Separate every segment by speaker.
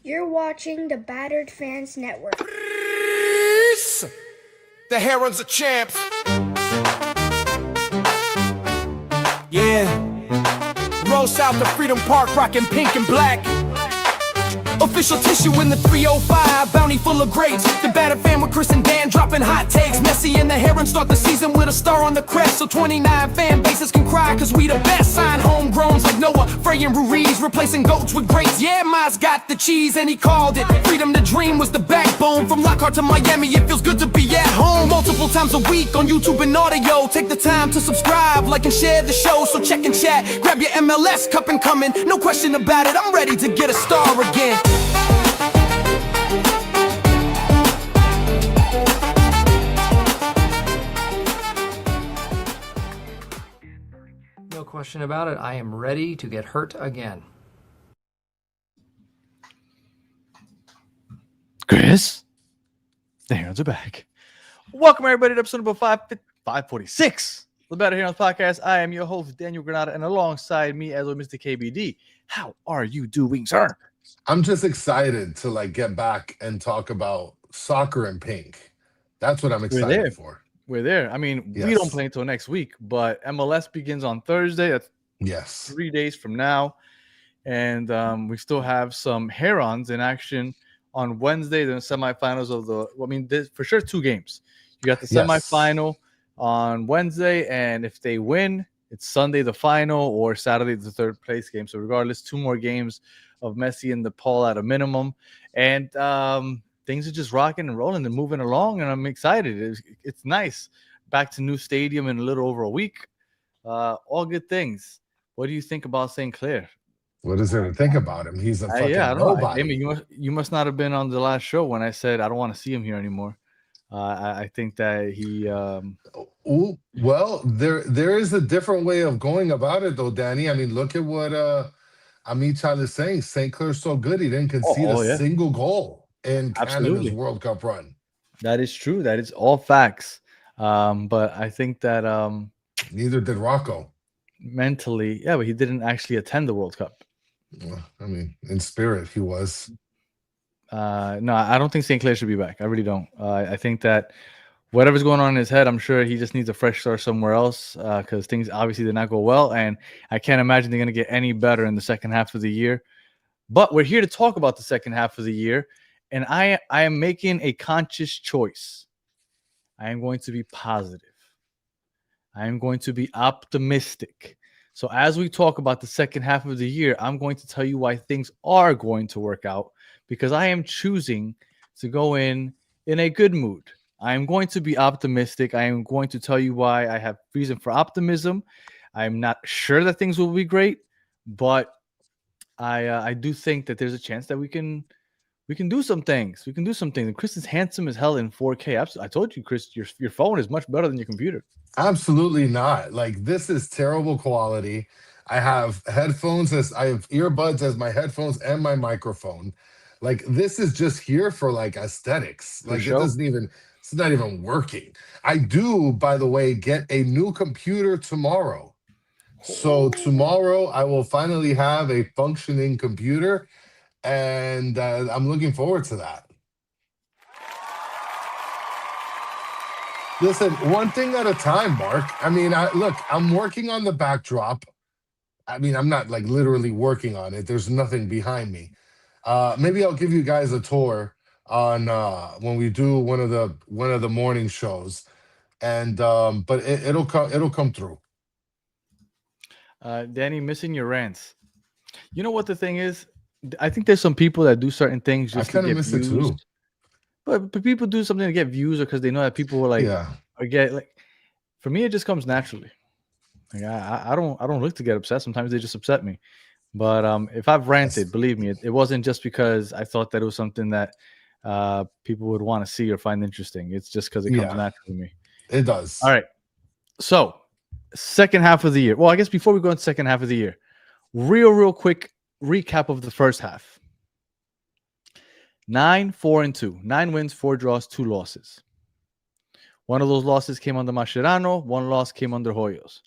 Speaker 1: You're watching the Battered Fans Network.
Speaker 2: The Herons are champs. Yeah. Roll south to Freedom Park, rocking pink and black. Official tissue in the 305, bounty full of grapes. The Battered Fan with Chris and Dan dropping hot takes. Messi and the Herons start the season with a star on the crest, so 29 fan bases can cry, cause we the best. Sign homegrowns like Noah, Frey and Ruiz, replacing goats with greats. Yeah, Miles got the cheese and he called it. Freedom to dream was the backbone. From Lockhart to Miami, it feels good to be at home. Multiple times a week on YouTube and audio. Take the time to subscribe, like and share the show. So check and chat, grab your MLS cup and coming. No question about it, I'm ready to get a star again.
Speaker 3: No question about it, I am ready to get hurt again.
Speaker 4: Chris, the Herons are back. Welcome, everybody, to episode number 546 of the Battered Herons podcast. I am your host, Daniel Granada, and alongside me, as well, Mr. KBD. How are you doing, sir?
Speaker 5: I'm just excited to get back and talk about soccer in pink. That's what I'm excited for.
Speaker 4: We're there. I mean,
Speaker 5: Yes.
Speaker 4: we don't play until next week, but MLS begins on Thursday. That's
Speaker 5: Yes.
Speaker 4: 3 days from now. And we still have some Herons in action on Wednesday, the semifinals of there's for sure 2 games. You got the
Speaker 5: Yes.
Speaker 4: semifinal on Wednesday, and if they win, it's Sunday the final, or Saturday the third place game. So regardless, 2 more games of Messi and DePaul at a minimum. And things are just rocking and rolling and moving along, and I'm excited. It's nice. Back to new stadium in a little over a week. All good things. What do you think about St. Clair?
Speaker 5: What is there to think about him? He's a fucking
Speaker 4: I don't know.
Speaker 5: nobody.
Speaker 4: Amy, you must not have been on the last show when I said I don't want to see him here anymore. I think that he.
Speaker 5: Ooh, well, there is a different way of going about it, though, Danny. I mean, look at what Amit Chal is saying. St. Clair's so good, he didn't concede a single goal in Canada's World Cup run.
Speaker 4: That is true. That is all facts. But I think that
Speaker 5: neither did Rocco.
Speaker 4: Mentally, yeah, but he didn't actually attend the World Cup.
Speaker 5: Well, I mean, in spirit, he was.
Speaker 4: No, I don't think St. Clair should be back. I really don't. I think that whatever's going on in his head, I'm sure he just needs a fresh start somewhere else, because things obviously did not go well, and I can't imagine they're going to get any better in the second half of the year. But we're here to talk about the second half of the year, and I am making a conscious choice. I am going to be positive. I am going to be optimistic. So as we talk about the second half of the year, I'm going to tell you why things are going to work out, because I am choosing to go in a good mood. I am going to be optimistic. I am going to tell you why I have reason for optimism. I'm not sure that things will be great, but I do think that there's a chance that we can do some things. We can do some things. And Chris is handsome as hell in 4K. I told you, Chris, your phone is much better than your computer.
Speaker 5: Absolutely not. This is terrible quality. I have headphones I have earbuds as my headphones and my microphone. This is just here for aesthetics. It's not even working. I do, by the way, get a new computer tomorrow. So tomorrow I will finally have a functioning computer, and I'm looking forward to that. Listen, one thing at a time, Mark. I mean, I'm working on the backdrop. I mean, I'm not literally working on it. There's nothing behind me. Maybe I'll give you guys a tour on when we do one of the morning shows, and but it'll come through.
Speaker 4: Danny, missing your rants. You know what the thing is? I think there's some people that do certain things just to get views. It too. But people do something to get views, or because they know that people will for me, it just comes naturally. I don't look to get upset. Sometimes they just upset me. But if I've ranted, believe me, it wasn't just because I thought that it was something that people would want to see or find interesting. It's just because it comes naturally to me.
Speaker 5: It does.
Speaker 4: All right. So second half of the year. Well, I guess before we go into second half of the year, real quick recap of the first half. 9-4-2. 9 wins, 4 draws, 2 losses. One of those losses came under Mascherano. One loss came under Hoyos.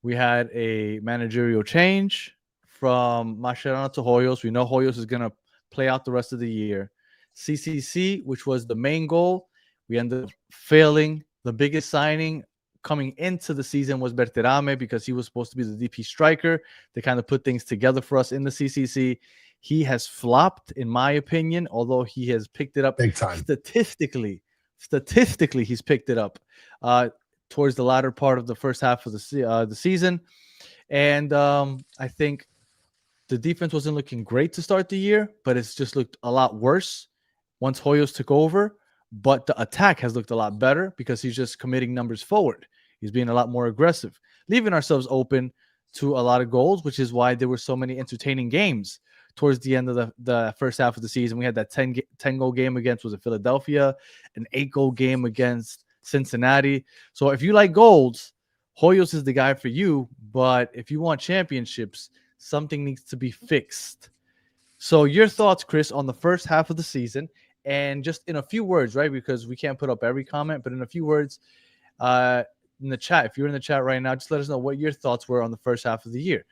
Speaker 4: We had a managerial change from Mascherano to Hoyos. We know Hoyos is going to play out the rest of the year. CCC, which was the main goal, we ended up failing. The biggest signing coming into the season was Berterame because he was supposed to be the DP striker to kind of put things together for us in the CCC. He has flopped, in my opinion, although he has picked it up
Speaker 5: Big time.
Speaker 4: statistically, he's picked it up towards the latter part of the first half of the season. And I think the defense wasn't looking great to start the year, but it's just looked a lot worse once Hoyos took over. But the attack has looked a lot better because he's just committing numbers forward. He's being a lot more aggressive, leaving ourselves open to a lot of goals, which is why there were so many entertaining games towards the end of the first half of the season. We had that 10-goal game against, was it Philadelphia, an 8-goal game against Cincinnati. So if you like goals, Hoyos is the guy for you. But if you want championships, something needs to be fixed. So your thoughts, Chris, on the first half of the season, and just in a few words, right? Because we can't put up every comment, but in a few words, in the chat, if you're in the chat right now, just let us know what your thoughts were on the first half of the year.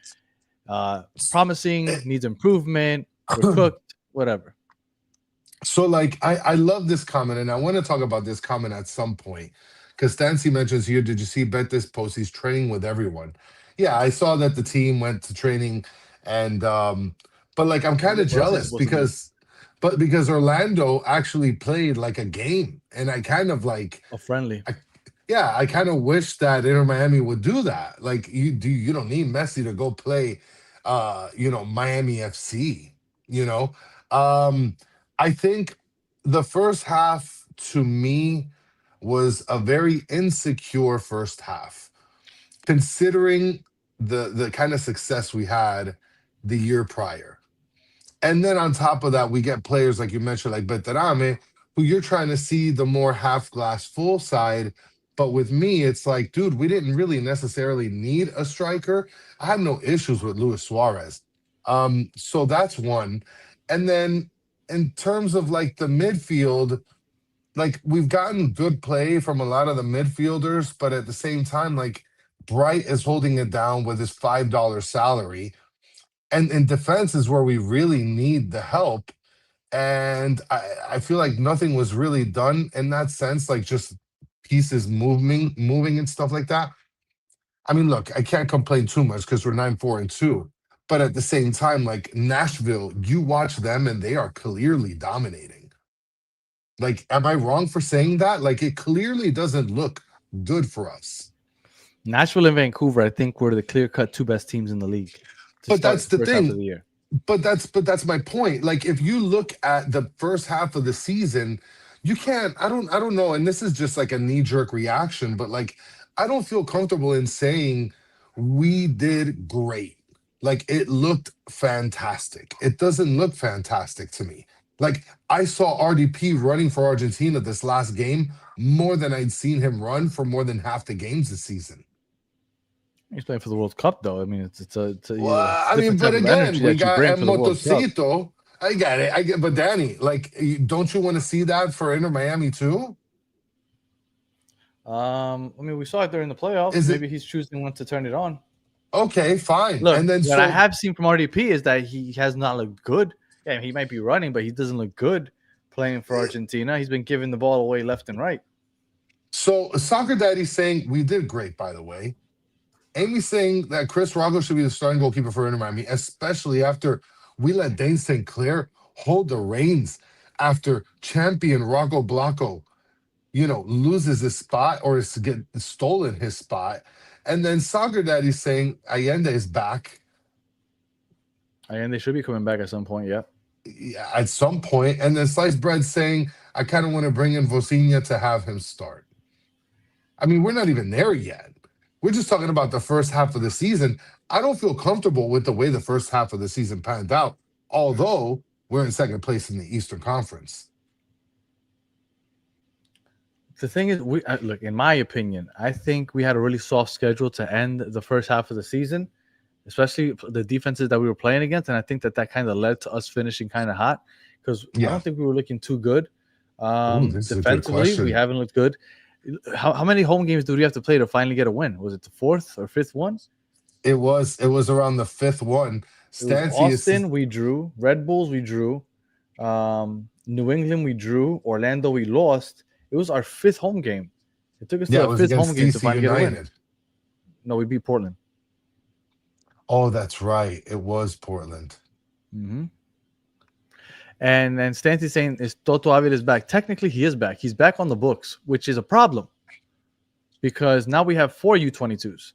Speaker 4: Promising, needs improvement, we're cooked, whatever.
Speaker 5: So, like, I love this comment, and I want to talk about this comment at some point. Because Stancy mentions here, did you see Betis post? He's training with everyone. Yeah, I saw that the team went to training, and but like I'm kind of jealous because Orlando actually played like a game, and I kind of like
Speaker 4: a friendly.
Speaker 5: I kind of wish that Inter Miami would do that. Like you don't need Messi to go play, Miami FC. I think the first half to me was a very insecure first half, considering the kind of success we had the year prior. And then on top of that, we get players like you mentioned, like Beterame, who you're trying to see the more half glass full side. But with me, it's like, dude, we didn't really necessarily need a striker. I had no issues with Luis Suarez. So that's one. And then in terms of like the midfield, like we've gotten good play from a lot of the midfielders, but at the same time, like Bright is holding it down with his $5 salary. And in defense is where we really need the help. And I feel like nothing was really done in that sense, like just pieces moving and stuff like that. I mean, look, I can't complain too much because we're 9-4-2. But at the same time, like Nashville, you watch them and they are clearly dominating. Like, am I wrong for saying that? Like, it clearly doesn't look good for us.
Speaker 4: Nashville and Vancouver, I think, were the clear-cut two best teams in the league.
Speaker 5: But that's the thing. But that's my point. Like, if you look at the first half of the season, you can't. I don't know. And this is just like a knee-jerk reaction, but like, I don't feel comfortable in saying we did great. Like, it looked fantastic. It doesn't look fantastic to me. Like, I saw RDP running for Argentina this last game more than I'd seen him run for more than half the games this season.
Speaker 4: He's playing for the World Cup, though. I mean, it's a
Speaker 5: well, I mean, but again, we got El Motocito. I get it. But Danny, like, don't you want to see that for Inter Miami too?
Speaker 4: I mean, we saw it during the playoffs. Maybe he's choosing when to turn it on.
Speaker 5: Okay, fine.
Speaker 4: Look,
Speaker 5: and then
Speaker 4: what I have seen from RDP is that he has not looked good. Yeah, he might be running, but he doesn't look good playing for Argentina. He's been giving the ball away left and right.
Speaker 5: So Soccer Daddy's saying we did great, by the way. Amy's saying that Chris Rocco should be the starting goalkeeper for Inter Miami, especially after we let Dane St. Clair hold the reins after champion Rocco Blanco, loses his spot or is to get stolen his spot. And then Soccer Daddy's saying Allende is back.
Speaker 4: Allende should be coming back at some point, yeah.
Speaker 5: Yeah, at some point. And then Sliced Bread saying, I kind of want to bring in Vosinha to have him start. I mean, we're not even there yet. We're just talking about the first half of the season. I don't feel comfortable with the way the first half of the season panned out, although we're in second place in the Eastern Conference.
Speaker 4: The thing is, look, in my opinion, I think we had a really soft schedule to end the first half of the season, especially the defenses that we were playing against. And I think that kind of led to us finishing kind of hot because I don't think we were looking too good. Defensively, we haven't looked good. How many home games do we have to play to finally get a win? Was it the fourth or fifth one?
Speaker 5: It was around the fifth one.
Speaker 4: Austin, we drew. Red Bulls, we drew. New England we drew. Orlando we lost. It was our 5th home game. It took us to
Speaker 5: Yeah, it
Speaker 4: the
Speaker 5: was
Speaker 4: 5th home
Speaker 5: against
Speaker 4: game to
Speaker 5: DC
Speaker 4: finally get a win.
Speaker 5: United.
Speaker 4: No, we beat Portland.
Speaker 5: Oh, that's right. It was Portland.
Speaker 4: Mm-hmm. And Stancy's saying is Toto Avila is back. Technically, he is back. He's back on the books, which is a problem because now we have 4 U22s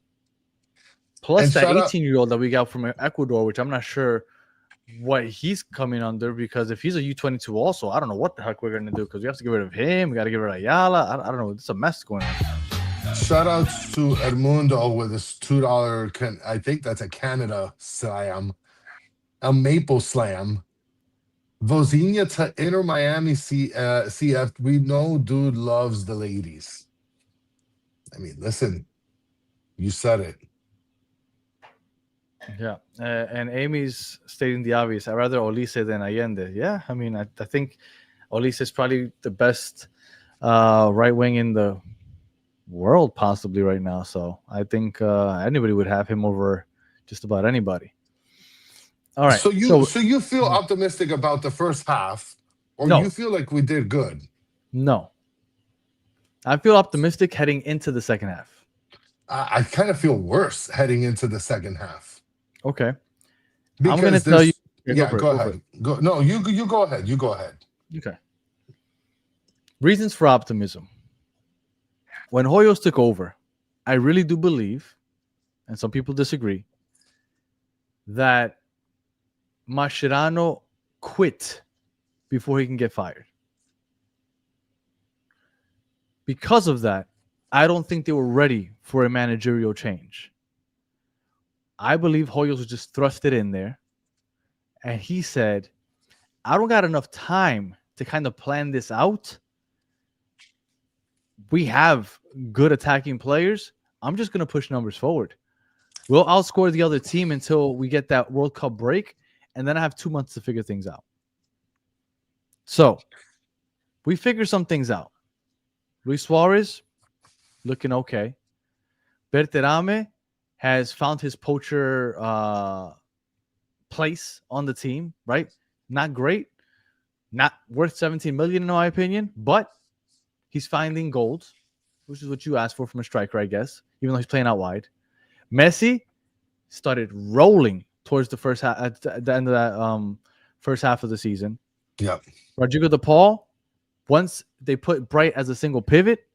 Speaker 4: plus
Speaker 5: And
Speaker 4: that
Speaker 5: shout out,
Speaker 4: 18-year-old that we got from Ecuador, which I'm not sure what he's coming under because if he's a U22 also, I don't know what the heck we're going to do because we have to get rid of him. We got to get rid of Ayala. I don't know. It's a mess going on.
Speaker 5: shout out to Edmundo with his $2. I think that's a Canada slam, a Maple Slam. Vozinha to Inter Miami CF. We know dude loves the ladies. I mean, listen, you said it.
Speaker 4: Yeah. And Amy's stating the obvious. I'd rather Olise than Allende. Yeah. I mean, I think Olise is probably the best right wing in the world possibly right now. So I think anybody would have him over just about anybody. All right.
Speaker 5: So you feel optimistic about the first half, or
Speaker 4: No.
Speaker 5: you feel like we did good?
Speaker 4: No. I feel optimistic heading into the second half.
Speaker 5: I kind of feel worse heading into the second half.
Speaker 4: Okay.
Speaker 5: Because
Speaker 4: I'm going to tell you.
Speaker 5: Yeah, go ahead. Go. No, you go ahead. You go ahead.
Speaker 4: Okay. Reasons for optimism. When Hoyos took over, I really do believe, and some people disagree, that Mascherano quit before he can get fired. Because of that, I don't think they were ready for a managerial change. I believe Hoyos was just thrusted in there, and he said, I don't got enough time to kind of plan this out. We have good attacking players. I'm just going to push numbers forward. We'll outscore the other team until we get that World Cup break, and then I have 2 months to figure things out. So we figure some things out. Luis Suarez, looking okay. Berterame has found his poacher place on the team, right? Not great. Not worth 17 million in my opinion, but he's finding goals, which is what you asked for from a striker, I guess, even though he's playing out wide. Messi started rolling towards the first half at the end of that first half of the season.
Speaker 5: Yeah.
Speaker 4: Rodrigo De Paul, once they put Bright as a single pivot,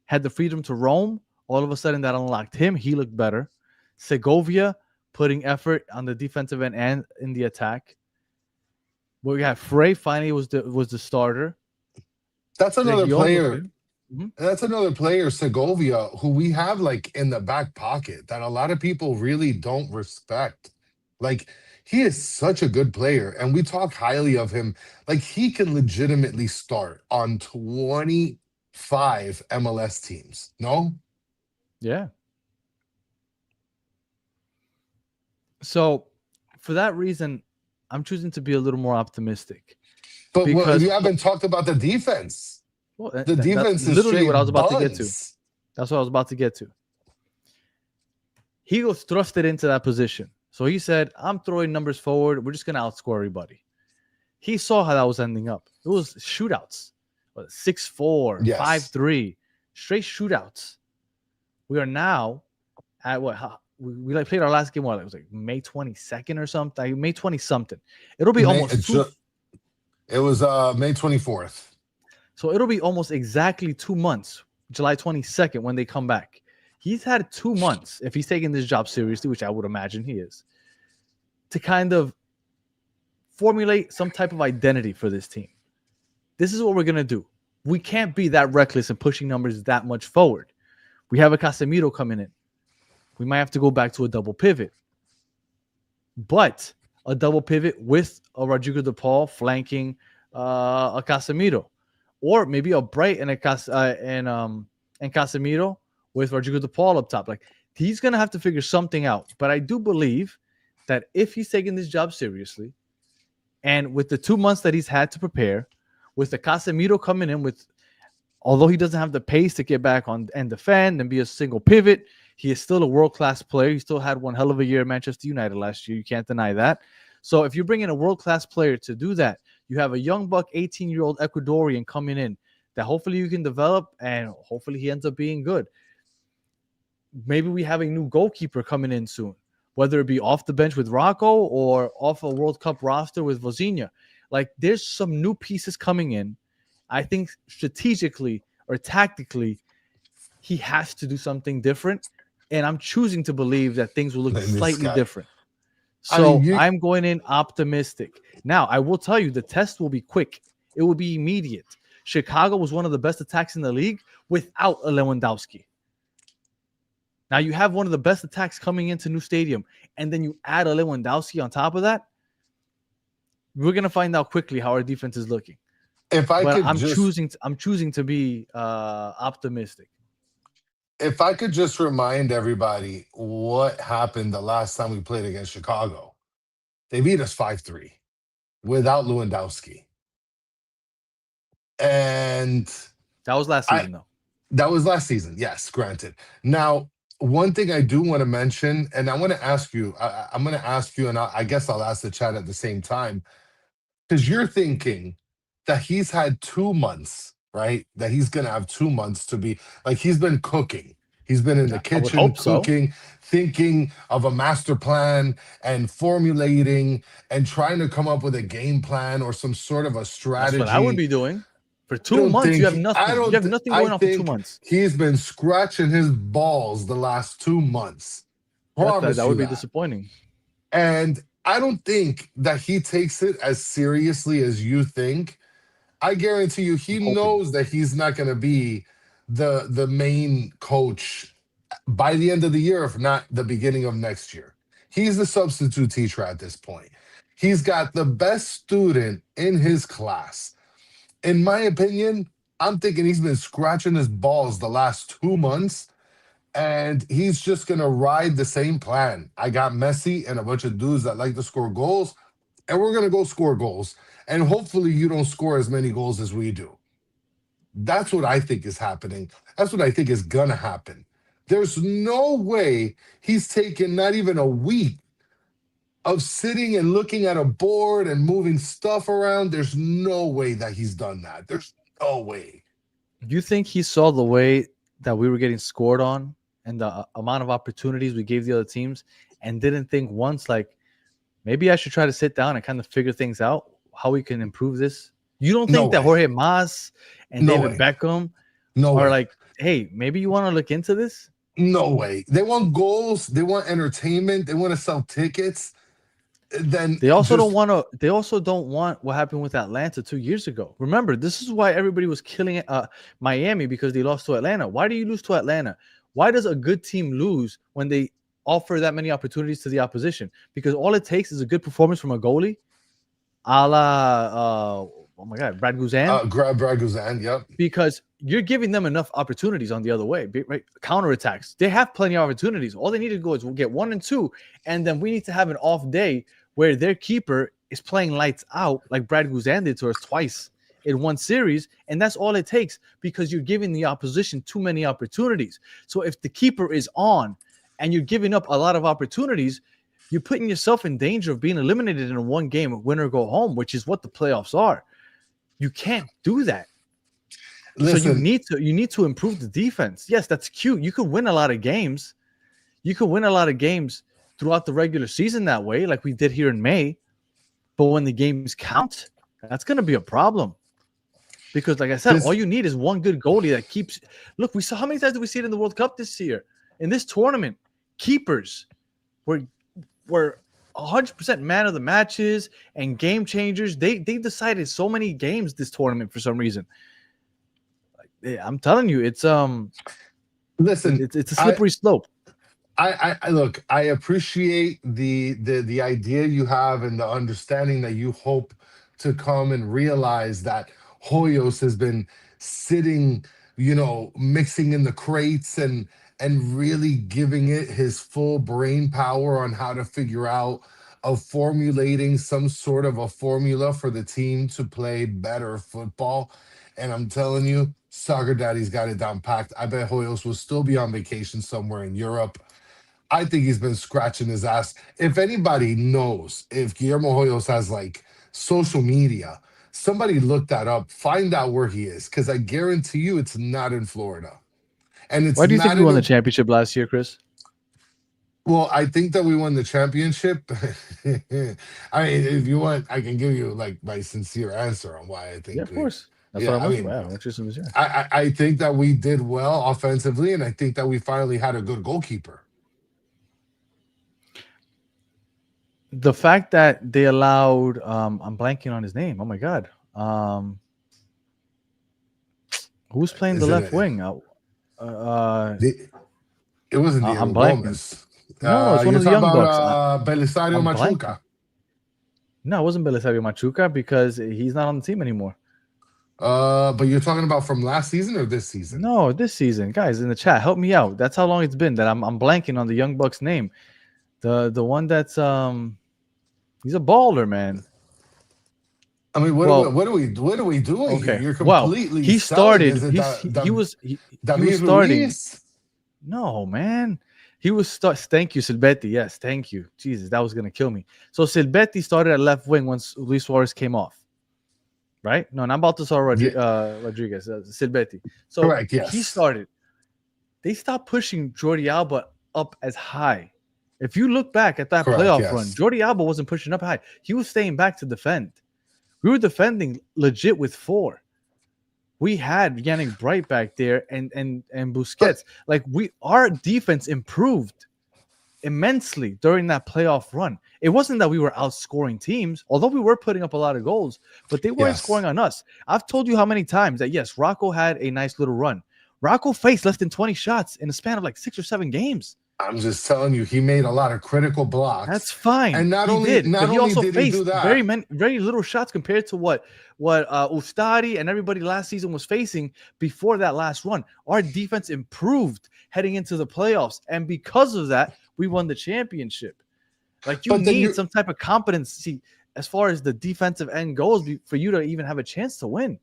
Speaker 4: had the freedom to roam. All of a sudden, that unlocked him. He looked better. Segovia putting effort on the defensive end and in the attack. We got Frey finally was the starter.
Speaker 5: That's another player.
Speaker 4: Mm-hmm.
Speaker 5: That's another player, Segovia, who we have like in the back pocket that a lot of people really don't respect. Like, he is such a good player, and we talk highly of him. Like, he can legitimately start on 25 MLS teams. No?
Speaker 4: Yeah. So, for that reason, I'm choosing to be a little more optimistic.
Speaker 5: But
Speaker 4: because
Speaker 5: you haven't talked about the defense.
Speaker 4: Well,
Speaker 5: The defense
Speaker 4: that's
Speaker 5: is
Speaker 4: literally what I was about to get to.
Speaker 5: buns.
Speaker 4: That's what I was about to get to. He was thrusted into that position. So he said, I'm throwing numbers forward. We're just going to outscore everybody. He saw how that was ending up. It was shootouts. 6-4,
Speaker 5: Yes.
Speaker 4: 5-3. Straight shootouts. We are now at what? We like played our last game, what? It was like May 22nd or something. Like May 20-something. It'll be almost
Speaker 5: It was May 24th.
Speaker 4: So it'll be almost exactly 2 months, July 22nd, when they come back. He's had 2 months, if he's taking this job seriously, which I would imagine he is, to kind of formulate some type of identity for this team. This is what we're going to do. We can't be that reckless and pushing numbers that much forward. We have a Casemiro coming in. We might have to go back to a double pivot. But a double pivot with a Rodrigo De Paul flanking a Casemiro. Or maybe a Bright and Casemiro with Rodrigo De Paul up top. Like, he's going to have to figure something out. But I do believe that if he's taking this job seriously, and with the 2 months that he's had to prepare, with the Casemiro coming in with, although he doesn't have the pace to get back on and defend and be a single pivot, he is still a world-class player. He still had one hell of a year at Manchester United last year. You can't deny that. So if you bring in a world-class player to do that, You have a young buck, 18-year-old Ecuadorian coming in that hopefully you can develop, and hopefully he ends up being good. Maybe we have a new goalkeeper coming in soon, whether it be off the bench with Rocco or off a World Cup roster with Vozinha. Like, there's some new pieces coming in. I think strategically or tactically, he has to do something different. And I'm choosing to believe that things will look
Speaker 5: This
Speaker 4: slightly
Speaker 5: guy.
Speaker 4: different.
Speaker 5: I mean,
Speaker 4: So I'm going in optimistic. Now, I will tell you, the test will be quick. It will be immediate. Chicago was one of the best attacks in the league without a Lewandowski. Now you have one of the best attacks coming into new stadium, and then you add a Lewandowski on top of that. We're gonna find out quickly how our defense is looking.
Speaker 5: if I
Speaker 4: But
Speaker 5: could
Speaker 4: I'm
Speaker 5: just
Speaker 4: choosing to be optimistic.
Speaker 5: if I could just remind everybody what happened the last time we played against Chicago. They beat us 5-3 without Lewandowski. And
Speaker 4: That was last
Speaker 5: I
Speaker 4: season, though.
Speaker 5: that was last season. Yes, granted. Now, one thing I do want to mention, and I want to ask you, I'm going to ask you, and I guess I'll ask the chat at the same time, because you're thinking that he's had 2 months, right? That he's going to have 2 months to be like he's been cooking. He's been in the
Speaker 4: I would
Speaker 5: kitchen
Speaker 4: hope so.
Speaker 5: cooking, thinking of a master plan and formulating and trying to come up with a game plan or some sort of a
Speaker 4: That's what I would
Speaker 5: strategy.
Speaker 4: be doing. For
Speaker 5: I
Speaker 4: 2
Speaker 5: don't
Speaker 4: months, you
Speaker 5: think
Speaker 4: have nothing.
Speaker 5: I
Speaker 4: You
Speaker 5: don't
Speaker 4: have
Speaker 5: th-
Speaker 4: nothing
Speaker 5: I
Speaker 4: going on for 2
Speaker 5: think
Speaker 4: months.
Speaker 5: he's been scratching his balls the last 2 months.
Speaker 4: That
Speaker 5: Promise
Speaker 4: would
Speaker 5: you
Speaker 4: be
Speaker 5: that.
Speaker 4: disappointing.
Speaker 5: And I don't think that he takes it as seriously as you think. I guarantee you, he
Speaker 4: I'm hoping.
Speaker 5: knows that he's not going to be the main coach by the end of the year, if not the beginning of next year. He's the substitute teacher at this point. He's got the best student in his class. In my opinion, I'm thinking he's been scratching his balls the last 2 months, and he's just gonna ride the same plan. I got Messi and a bunch of dudes that like to score goals, and we're gonna go score goals. And hopefully, you don't score as many goals as we do. That's what I think is happening. That's what I think is gonna happen. There's no way he's taken not even a week of sitting and looking at a board and moving stuff around. There's no way that he's done that. There's no way.
Speaker 4: Do you think he saw the way that we were getting scored on and the amount of opportunities we gave the other teams and didn't think once, like, maybe I should try to sit down and kind of figure things out, how we can improve this? You don't
Speaker 5: No
Speaker 4: think that
Speaker 5: way.
Speaker 4: Jorge Mas and
Speaker 5: No
Speaker 4: David
Speaker 5: way.
Speaker 4: Beckham
Speaker 5: No
Speaker 4: are
Speaker 5: way.
Speaker 4: like, hey, maybe you want to look into this?
Speaker 5: No way. They want goals. They want entertainment. They want to sell tickets. Then
Speaker 4: They also
Speaker 5: just
Speaker 4: don't want to. They also don't want what happened with Atlanta 2 years ago. Remember, this is why everybody was killing Miami, because they lost to Atlanta. Why do you lose to Atlanta? Why does a good team lose when they offer that many opportunities to the opposition? Because all it takes is a good performance from a goalie, a la oh my God, Brad Guzan.
Speaker 5: grab Braguzan. Yep.
Speaker 4: Because you're giving them enough opportunities on the other way, right? Counterattacks. They have plenty of opportunities. All they need to go is get 1 and 2, and then we need to have an off day where their keeper is playing lights out, like Brad Guzan did to us twice in one series, and that's all it takes, because you're giving the opposition too many opportunities. So if the keeper is on and you're giving up a lot of opportunities, you're putting yourself in danger of being eliminated in one game, win or go home, which is what the playoffs are. You can't do that.
Speaker 5: Listen,
Speaker 4: So you need to improve the defense. Yes, that's cute. You could win a lot of games. You could win a lot of games throughout the regular season that way, like we did here in May. But when the games count, that's going to be a problem. Because, like I said, all you need is one good goalie that keeps. Look, we saw how many times did we see it in the World Cup this year? In this tournament, keepers were 100% man of the matches and game changers. They decided so many games this tournament for some reason. I'm telling you, it's
Speaker 5: listen.
Speaker 4: it's a slippery slope.
Speaker 5: I look. I appreciate the idea you have and the understanding that you hope to come and realize that Hoyos has been sitting, mixing in the crates and really giving it his full brain power on how to figure out of formulating some sort of a formula for the team to play better football. And I'm telling you, Soccer Daddy's got it down packed. I bet Hoyos will still be on vacation somewhere in Europe. I think he's been scratching his ass. If anybody knows if Guillermo Hoyos has like social media, Somebody look that up. Find out where he is, because I guarantee you it's not in Florida, and it's
Speaker 4: Why do you think
Speaker 5: not
Speaker 4: we
Speaker 5: in.
Speaker 4: won the championship last year, Chris?
Speaker 5: Well, I think that we won the championship. I mean, if you want, I can give you like my sincere answer on why I
Speaker 4: Yeah,
Speaker 5: think
Speaker 4: of
Speaker 5: we.
Speaker 4: course. That's what
Speaker 5: Yeah,
Speaker 4: I'm
Speaker 5: I
Speaker 4: looking for.
Speaker 5: mean,
Speaker 4: Yeah, I want your sincere.
Speaker 5: I think that we did well offensively, and I think that we finally had a good goalkeeper.
Speaker 4: The fact that they allowed, I'm blanking on his name. Oh my god. Um, who's playing the
Speaker 5: Is it
Speaker 4: left wing?
Speaker 5: the? It wasn't
Speaker 4: I'm
Speaker 5: Diego
Speaker 4: blanking.
Speaker 5: Gomez.
Speaker 4: No, it's one
Speaker 5: You're
Speaker 4: of the
Speaker 5: talking
Speaker 4: young
Speaker 5: about
Speaker 4: bucks.
Speaker 5: Belisario
Speaker 4: I'm blanking.
Speaker 5: Machuca.
Speaker 4: No, it wasn't Belisario Machuca because he's not on the team anymore.
Speaker 5: But you're talking about from last season or this season?
Speaker 4: No, this season, guys, in the chat, help me out. That's how long it's been that I'm blanking on the young buck's name. The one that's he's a baller, man.
Speaker 5: I mean,
Speaker 4: Well,
Speaker 5: what are we doing here?
Speaker 4: okay.
Speaker 5: You're
Speaker 4: Well,
Speaker 5: completely
Speaker 4: he
Speaker 5: selling.
Speaker 4: started.
Speaker 5: Is it
Speaker 4: He was
Speaker 5: David
Speaker 4: starting.
Speaker 5: Luiz?
Speaker 4: No, man. He was start. Thank you, Silbetti. Yes, thank you. Jesus, that was gonna kill me. So Silbetti started at left wing once Luis Suarez came off. Right? No, not Baltasar
Speaker 5: Yeah,
Speaker 4: Rodriguez. Silbetti. So
Speaker 5: correct.
Speaker 4: he
Speaker 5: Yes.
Speaker 4: started. They stopped pushing Jordi Alba up as high. If you look back at that
Speaker 5: Correct.
Speaker 4: playoff run,
Speaker 5: Yes.
Speaker 4: Jordi Alba wasn't pushing up high. He was staying back to defend. We were defending legit with 4. We had Yannick Bright back there and Busquets.
Speaker 5: But
Speaker 4: Our defense improved immensely during that playoff run. It wasn't that we were outscoring teams, although we were putting up a lot of goals, but they weren't
Speaker 5: yes,
Speaker 4: scoring on us. I've told you how many times that yes, Rocco had a nice little run. Rocco faced less than 20 shots in a span of like 6 or 7 games.
Speaker 5: I'm just telling you, he made a lot of critical blocks,
Speaker 4: That's fine.
Speaker 5: and
Speaker 4: He did,
Speaker 5: not
Speaker 4: but he
Speaker 5: only
Speaker 4: also
Speaker 5: did he do
Speaker 4: faced
Speaker 5: that,
Speaker 4: very little shots compared to what Ustari and everybody last season was facing before that last run. Our defense improved heading into the playoffs, and because of that, we won the championship. Like you
Speaker 5: but then
Speaker 4: need
Speaker 5: you
Speaker 4: some type of competency as far as the defensive end goes for you to even have a chance to win.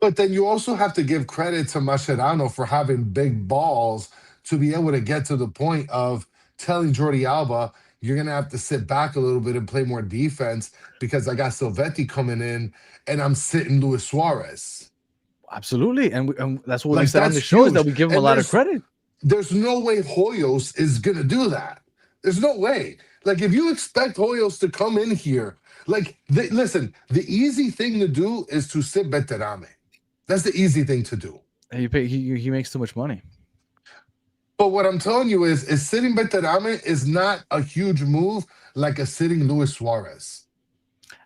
Speaker 5: but then you also have to give credit to Mascherano for having big balls to be able to get to the point of telling Jordi Alba, you're going to have to sit back a little bit and play more defense because I got Silvetti coming in and I'm sitting Luis Suarez.
Speaker 4: Absolutely, and that's what we
Speaker 5: Like,
Speaker 4: said on
Speaker 5: that's
Speaker 4: the show is that
Speaker 5: huge.
Speaker 4: we give him a
Speaker 5: And
Speaker 4: lot of credit.
Speaker 5: there's no way Hoyos is going to do that. There's no way. Like, if you expect Hoyos to come in here, listen, the easy thing to do is to sit Beterame. That's the easy thing to do.
Speaker 4: He makes too much money.
Speaker 5: But what I'm telling you is sitting Beterame is not a huge move like a sitting Luis Suarez.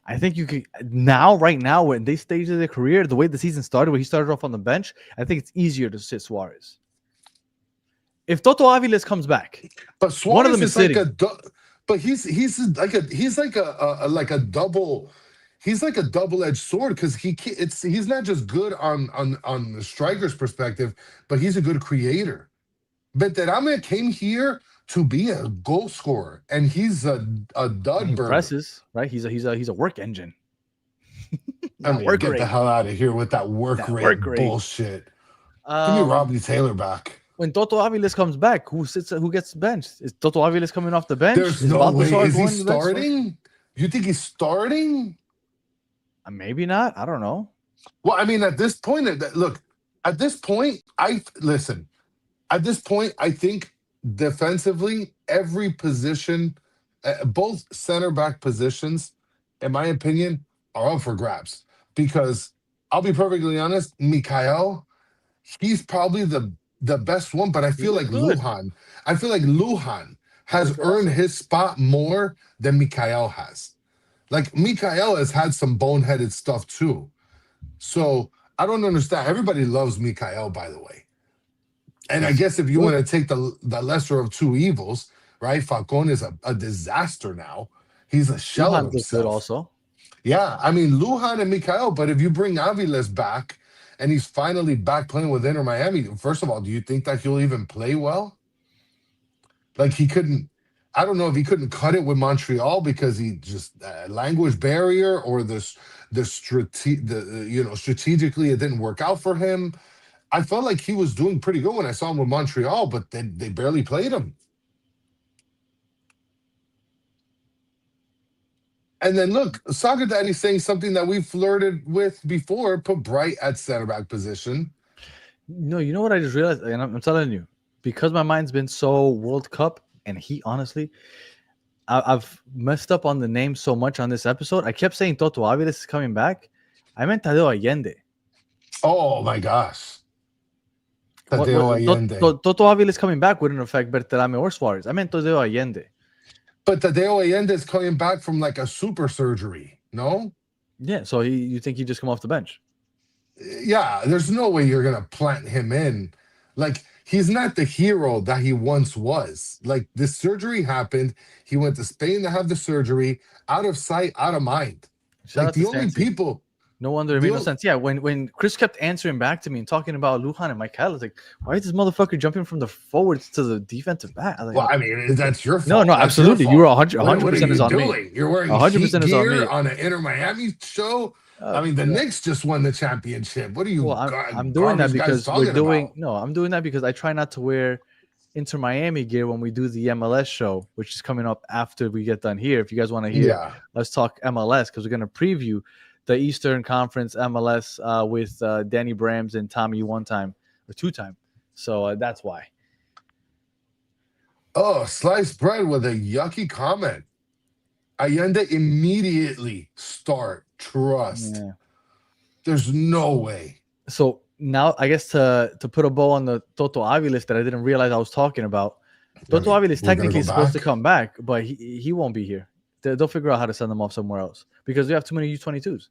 Speaker 4: I think you could now, right now, when they stage of their career, the way the season started, where he started off on the bench, I think it's easier to sit Suarez. If Toto Aviles comes back,
Speaker 5: But Suarez
Speaker 4: one of them
Speaker 5: is
Speaker 4: is sitting.
Speaker 5: But he's like a double. He's like a double-edged sword because he's not just good on the striker's perspective, but he's a good creator. Beterame came here to be a goal scorer, and he's a dud
Speaker 4: He
Speaker 5: burger.
Speaker 4: presses, right? He's a work engine.
Speaker 5: I mean, get the hell out of here with that work rate bullshit. Give me Robbie Taylor back.
Speaker 4: When Toto Aviles comes back, who gets benched? Is Toto Aviles coming off the bench?
Speaker 5: There's no way. Is he starting? You think he's starting?
Speaker 4: Maybe not. I don't know.
Speaker 5: Well, I mean, at this point, at this point, I think defensively, every position, both center back positions, in my opinion, are up for grabs. Because I'll be perfectly honest, Mikhail, he's probably the best one, but I feel like Luhan has earned his spot more than Mikhail has. Like, Mikhail has had some boneheaded stuff too. So I don't understand. Everybody loves Mikhail, by the way. And I guess if you want to take the lesser of two evils, right? Falcon is a disaster now. He's a shell of himself.
Speaker 4: Also.
Speaker 5: Yeah, I mean, Luhan and Mikhail, but if you bring Aviles back and he's finally back playing with Inter Miami, first of all, do you think that he'll even play well? Like, he couldn't, I don't know if he couldn't cut it with Montreal because he just language barrier or strategically it didn't work out for him. I felt like he was doing pretty good when I saw him with Montreal, but they barely played him. And then look, Soccer Daddy's saying something that we flirted with before. Put Bright at center back position.
Speaker 4: No, you know what I just realized, and I'm telling you, because my mind's been so World Cup, and he honestly, I've messed up on the name so much on this episode. I kept saying Toto Aviles is coming back. I meant Tadeo Allende.
Speaker 5: Oh my gosh. Tadeo
Speaker 4: What,
Speaker 5: Allende.
Speaker 4: Toto Aviles coming back wouldn't affect Berterame or Suarez. I meant Tadeo Allende.
Speaker 5: But Tadeo Allende is coming back from like a super surgery, no?
Speaker 4: Yeah, so you think he just come off the bench?
Speaker 5: Yeah, there's no way you're gonna plant him in. Like, he's not the hero that he once was. Like, this surgery happened. He went to Spain to have the surgery, out of sight, out of mind.
Speaker 4: Shout
Speaker 5: Like,
Speaker 4: out to
Speaker 5: the only
Speaker 4: Stancy.
Speaker 5: people.
Speaker 4: No wonder it made no sense. Yeah, when Chris kept answering back to me and talking about Lujan and Michael, I was like, why is this motherfucker jumping from the forwards to the defensive back? I was like,
Speaker 5: Well, I mean, that's your fault.
Speaker 4: no,
Speaker 5: That's
Speaker 4: absolutely.
Speaker 5: your
Speaker 4: You were
Speaker 5: fault.
Speaker 4: 100% is on me.
Speaker 5: You're wearing
Speaker 4: 100%
Speaker 5: Heat
Speaker 4: is on me.
Speaker 5: gear on an Inter Miami show. I mean, the Knicks just won the championship. What are you?
Speaker 4: Well, I'm doing that because
Speaker 5: we're doing.
Speaker 4: about? No, I'm doing that because I try not to wear Inter Miami gear when we do the MLS show, which is coming up after we get done here. If you guys want to hear, let's talk MLS because we're going to preview the Eastern Conference MLS with Danny Brams and Tommy one time or two time. So that's why.
Speaker 5: Oh, sliced bread with a yucky comment. Allende immediately start. Trust.
Speaker 4: Yeah.
Speaker 5: There's no way.
Speaker 4: So now I guess to put a bow on the Toto Aviles that I didn't realize I was talking about. Toto Aviles technically is supposed to come back, but he won't be here. They'll figure out how to send them off somewhere else because we have too many U22s.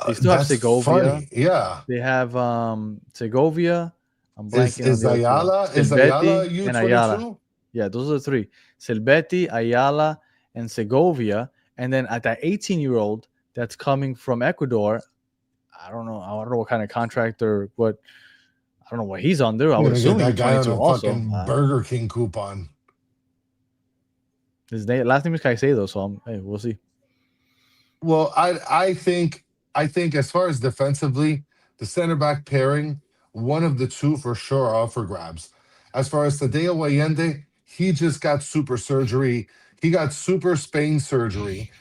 Speaker 4: They still have Segovia.
Speaker 5: Funny. Yeah.
Speaker 4: They have Segovia. I'm blanking
Speaker 5: is
Speaker 4: on the
Speaker 5: Ayala? Is Ayala U22?
Speaker 4: Yeah, those are the three. Silvetti, Ayala, and Segovia. And then at that 18-year-old that's coming from Ecuador, I don't know what kind of contract or what. I don't know what he's under. I would assume
Speaker 5: that guy on a
Speaker 4: also.
Speaker 5: fucking Burger King coupon.
Speaker 4: His last name is Caicedo, so we'll see.
Speaker 5: Well, I think as far as defensively, the center back pairing, one of the two for sure are up for grabs. As far as Tadeo Allende, he just got super surgery. He got super Spain surgery,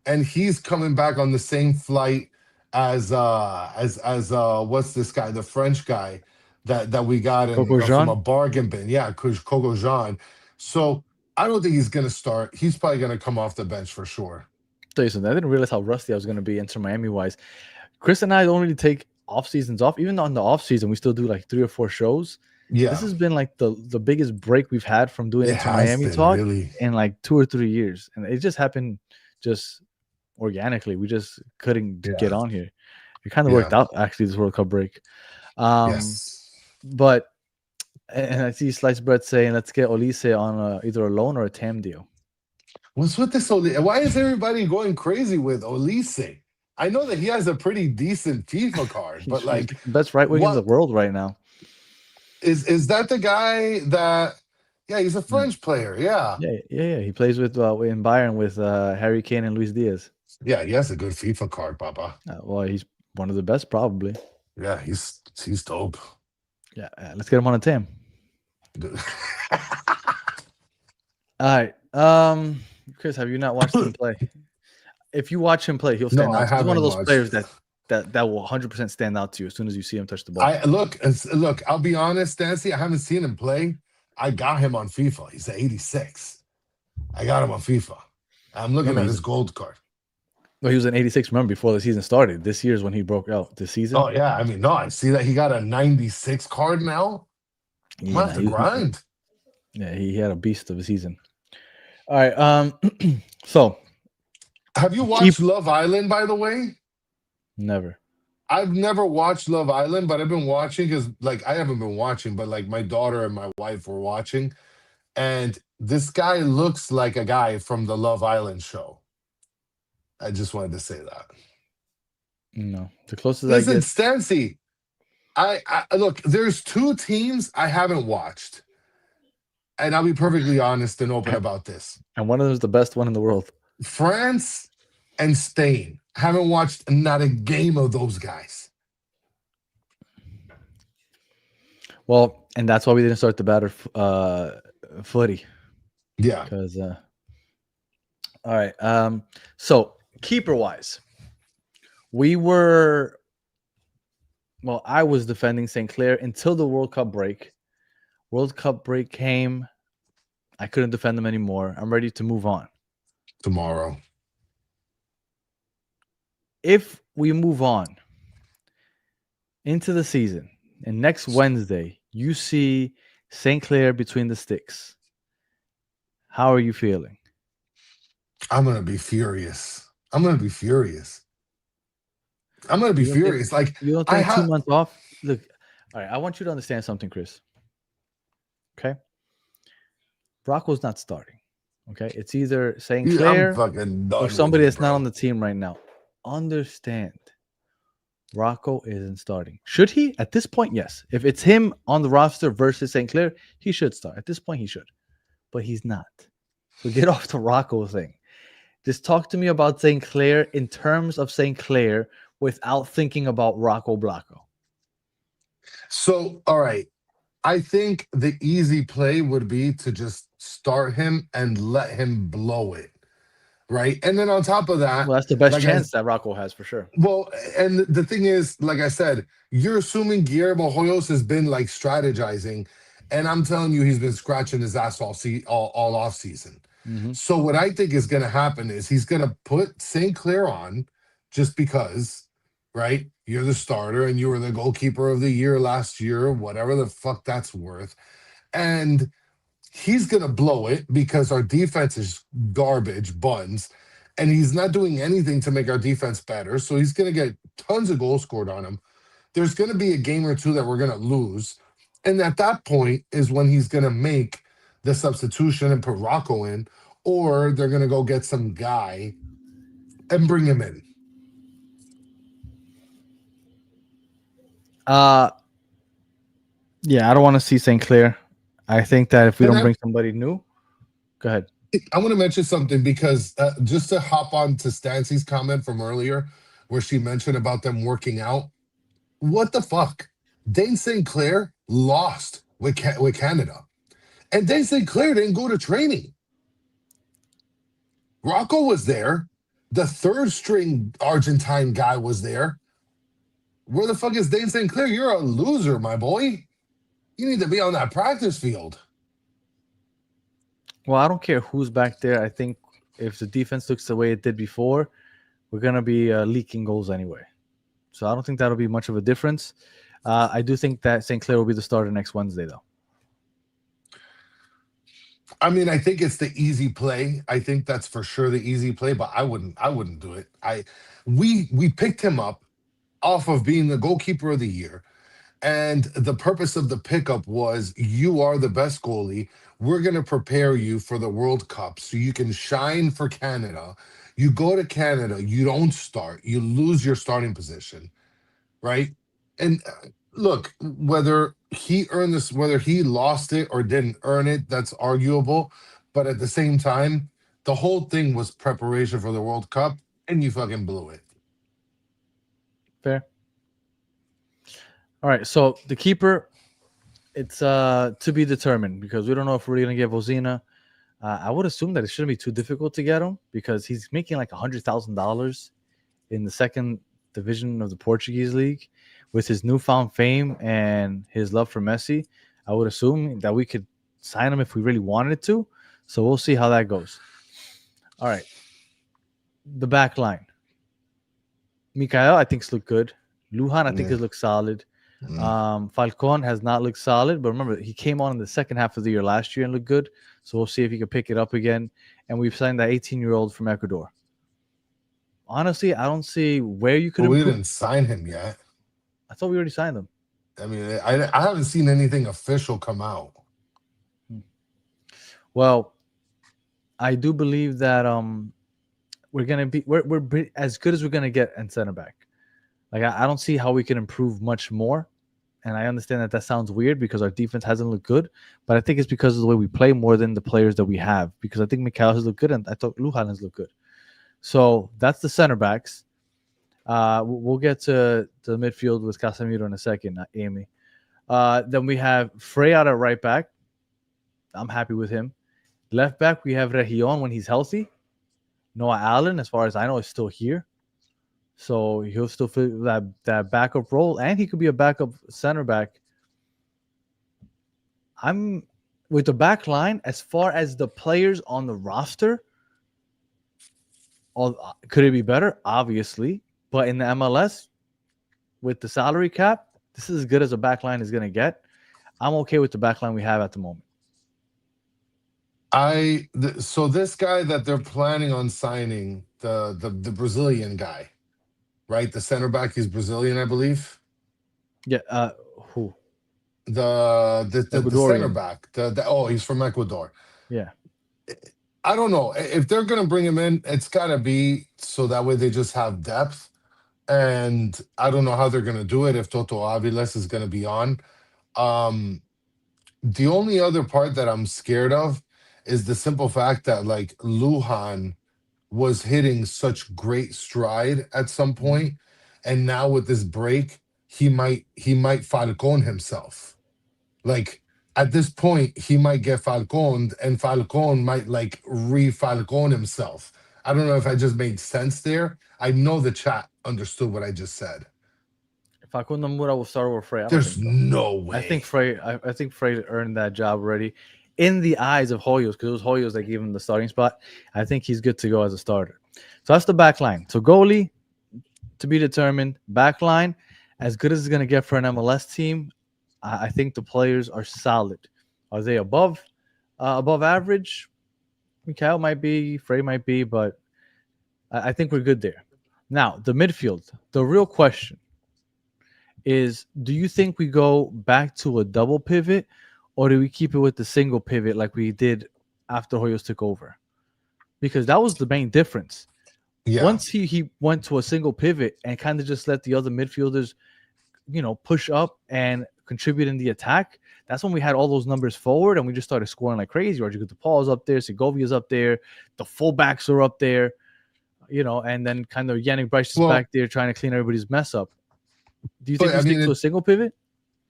Speaker 5: and he's coming back on the same flight as what's this guy, the French guy that we got from a bargain bin. Yeah, Coco Jean. So I don't think he's gonna start. He's probably gonna come off the bench for sure.
Speaker 4: Tell you something, I didn't realize how rusty I was gonna be Inter Miami wise. Chris and I don't really take off seasons off. Even on the off season, we still do like 3 or 4 shows. Yeah, this has been like the biggest break we've had from doing Inter Miami talk in like 2 or 3 years, and it just happened just organically. We just couldn't get on here. It kind of worked out actually, this World Cup break. But and I see Sliced Bread saying, let's get Olise on either a loan or a TAM deal.
Speaker 5: What's with this Olise? Why is everybody going crazy with Olise? I know that he has a pretty decent FIFA card, but like
Speaker 4: best right wing in the world right now.
Speaker 5: Is that the guy that? Yeah, he's a French player. Yeah.
Speaker 4: He plays with in Bayern with Harry Kane and Luis Diaz.
Speaker 5: Yeah, he has a good FIFA card, Papa.
Speaker 4: Well, he's one of the best, probably.
Speaker 5: Yeah, he's dope.
Speaker 4: Yeah, let's get him on a TAM. All right, Chris, have you not watched him play? If you watch him play, he'll stand out. He's one of those players that will 100% stand out to you as soon as you see him touch the ball.
Speaker 5: Look. I'll be honest, Stancy. I haven't seen him play. I got him on FIFA. He's at 86. I got him on FIFA. I'm looking at his gold card.
Speaker 4: Well, he was an 86. Remember, before the season started. This year's when he broke out. This season.
Speaker 5: Oh yeah, I mean, no, I see that he got a 96 card now.
Speaker 4: Yeah,
Speaker 5: have to grind.
Speaker 4: Yeah, he had a beast of a season. All right. So,
Speaker 5: have you watched Love Island, by the way?
Speaker 4: Never.
Speaker 5: I've never watched Love Island, but I've been watching because, like, I haven't been watching, but like my daughter and my wife were watching, and this guy looks like a guy from the Love Island show. I just wanted to say that.
Speaker 4: No, the closest
Speaker 5: Listen, Stancy, I look. There's 2 teams I haven't watched, and I'll be perfectly honest and open about this.
Speaker 4: And one of them is the best one in the world.
Speaker 5: France and Spain. Haven't watched not a game of those guys.
Speaker 4: Well, and that's why we didn't start the Battered footy.
Speaker 5: Yeah,
Speaker 4: because All right. So keeper wise, we were I was defending St. Clair until the World Cup break. World Cup break came. I couldn't defend them anymore. I'm ready to move on.
Speaker 5: Tomorrow.
Speaker 4: If we move on into the season and next Wednesday you see St. Clair between the sticks, how are you feeling?
Speaker 5: I'm gonna be furious. I'm gonna be furious. I'm gonna be
Speaker 4: You don't think
Speaker 5: furious. Like
Speaker 4: you don't
Speaker 5: I
Speaker 4: think 2
Speaker 5: have.
Speaker 4: months off? Look, all right. I want you to understand something, Chris. Okay, Rocco's not starting. Okay, it's either St.
Speaker 5: I'm
Speaker 4: Clair
Speaker 5: fucking
Speaker 4: or
Speaker 5: done with
Speaker 4: somebody
Speaker 5: you,
Speaker 4: that's not
Speaker 5: bro.
Speaker 4: on the team right now. Understand, Rocco isn't starting. Should he? At this point, yes. If it's him on the roster versus St. Clair, he should start. At this point, he should, but he's not. So get off the Rocco thing. Just talk to me about St. Clair in terms of St. Clair without thinking about Rocco Blacco.
Speaker 5: So, all right. I think the easy play would be to just start him and let him blow it. Right. And then on top of that,
Speaker 4: Well, that's the best
Speaker 5: like I
Speaker 4: chance that Rocco has for sure.
Speaker 5: well, and the thing is, like I said, you're assuming Guillermo Hoyos has been like strategizing, and I'm telling you, he's been scratching his ass all off season.
Speaker 4: Mm-hmm.
Speaker 5: So what I think is going to happen is he's going to put St. Clair on just because, right? You're the starter and you were the goalkeeper of the year last year, whatever the fuck that's worth, and he's going to blow it because our defense is garbage buns and he's not doing anything to make our defense better. So he's going to get tons of goals scored on him. There's going to be a game or two that we're going to lose. And at that point is when he's going to make the substitution and put Rocco in, or they're going to go get some guy and bring him in.
Speaker 4: Yeah, I don't want to see St. Clair. I think that if we
Speaker 5: And
Speaker 4: don't bring somebody new, go ahead.
Speaker 5: I want to mention something because just to hop on to Stancy's comment from earlier, where she mentioned about them working out. What the fuck? Dane St. Clair lost with Canada. And Dane St. Clair didn't go to training. Rocco was there. The third string Argentine guy was there. Where the fuck is Dane St. Clair? You're a loser, my boy. You need to be on that practice field.
Speaker 4: Well, I don't care who's back there. I think if the defense looks the way it did before, we're going to be leaking goals anyway. So I don't think that'll be much of a difference. I do think that St. Clair will be the starter next Wednesday, though.
Speaker 5: I mean, I think it's the easy play. I think that's for sure the easy play, but I wouldn't do it. We picked him up off of being the goalkeeper of the year. And the purpose of the pickup was you are the best goalie. We're going to prepare you for the World Cup so you can shine for Canada. You go to Canada, you don't start, you lose your starting position, right? And look, whether he earned this, whether he lost it or didn't earn it, that's arguable. But at the same time, the whole thing was preparation for the World Cup, and you fucking blew it.
Speaker 4: Fair. All right. So the keeper, it's to be determined because we don't know if we're going to get Vozina. I would assume that it shouldn't be too difficult to get him because he's making like $100,000 in the second division of the Portuguese league. With his newfound fame and his love for Messi, I would assume that we could sign him if we really wanted to. So we'll see how that goes. All right. The back line. Mikael, I think, has looked good. Lujan, I think, has looked solid. Falcon has not looked solid, but remember, he came on in the second half of the year last year and looked good. So we'll see if he can pick it up again. And we've signed that 18-year-old from Ecuador. Honestly, I don't see where you could
Speaker 5: But we
Speaker 4: improve.
Speaker 5: didn't sign him yet.
Speaker 4: I thought we already signed him.
Speaker 5: I mean, I haven't seen anything official come out.
Speaker 4: Well, I do believe that we're gonna be we're as good as we're gonna get in center back. Like I don't see how we can improve much more. And I understand that that sounds weird because our defense hasn't looked good, but I think it's because of the way we play more than the players that we have. Because I think Mikael has looked good, and I thought Lujan has looked good. So that's the center backs. We'll get to the midfield with Casemiro in a second, Amy. Then we have Frey out at right back. I'm happy with him. Left back, we have Region when he's healthy. Noah Allen, as far as I know, is still here. So he'll still fit that backup role, and he could be a backup center back. I'm with the back line, as far as the players on the roster, could it be better? Obviously. But in the MLS, with the salary cap, this is as good as a back line is going to get. I'm okay with the back line we have at the moment.
Speaker 5: So this guy that they're planning on signing, the Brazilian guy, right? The center back, he's Brazilian, I believe.
Speaker 4: Yeah. Who?
Speaker 5: The center
Speaker 4: Ecuadorian.
Speaker 5: back. He's from Ecuador.
Speaker 4: Yeah.
Speaker 5: I don't know if they're gonna bring him in. It's gotta be so that way they just have depth. And I don't know how they're gonna do it if Toto Aviles is gonna be on. Um, the only other part that I'm scared of is the simple fact that like Lujan was hitting such great stride at some point, and now with this break, he might Falcon himself. Like at this point, he might get Falconed, and Falcon might like re-Falcon himself. I don't know if I just made sense there. I know the chat understood what I just said.
Speaker 4: Facundo Mura will start over Frey. I don't
Speaker 5: There's
Speaker 4: think so.
Speaker 5: no way.
Speaker 4: I think Frey earned that job already in the eyes of Hoyos, because it was Hoyos that gave him the starting spot. I think he's good to go as a starter. So that's the back line. So goalie to be determined. Back line, as good as it's going to get for an MLS team. I think the players are solid. Are they above average? Mikhail might be, Frey might be, but I think we're good there. Now, the midfield. The real question is, do you think we go back to a double pivot, or do we keep it with the single pivot like we did after Hoyos took over? Because that was the main difference.
Speaker 5: Yeah.
Speaker 4: Once he went to a single pivot and kind of just let the other midfielders, push up and contribute in the attack, that's when we had all those numbers forward and we just started scoring like crazy. Rodrigo DePaul's up there, Segovia's up there, the fullbacks are up there, and then kind of Yannick Bryce is back there trying to clean everybody's mess up. Do you think we stick to a single pivot?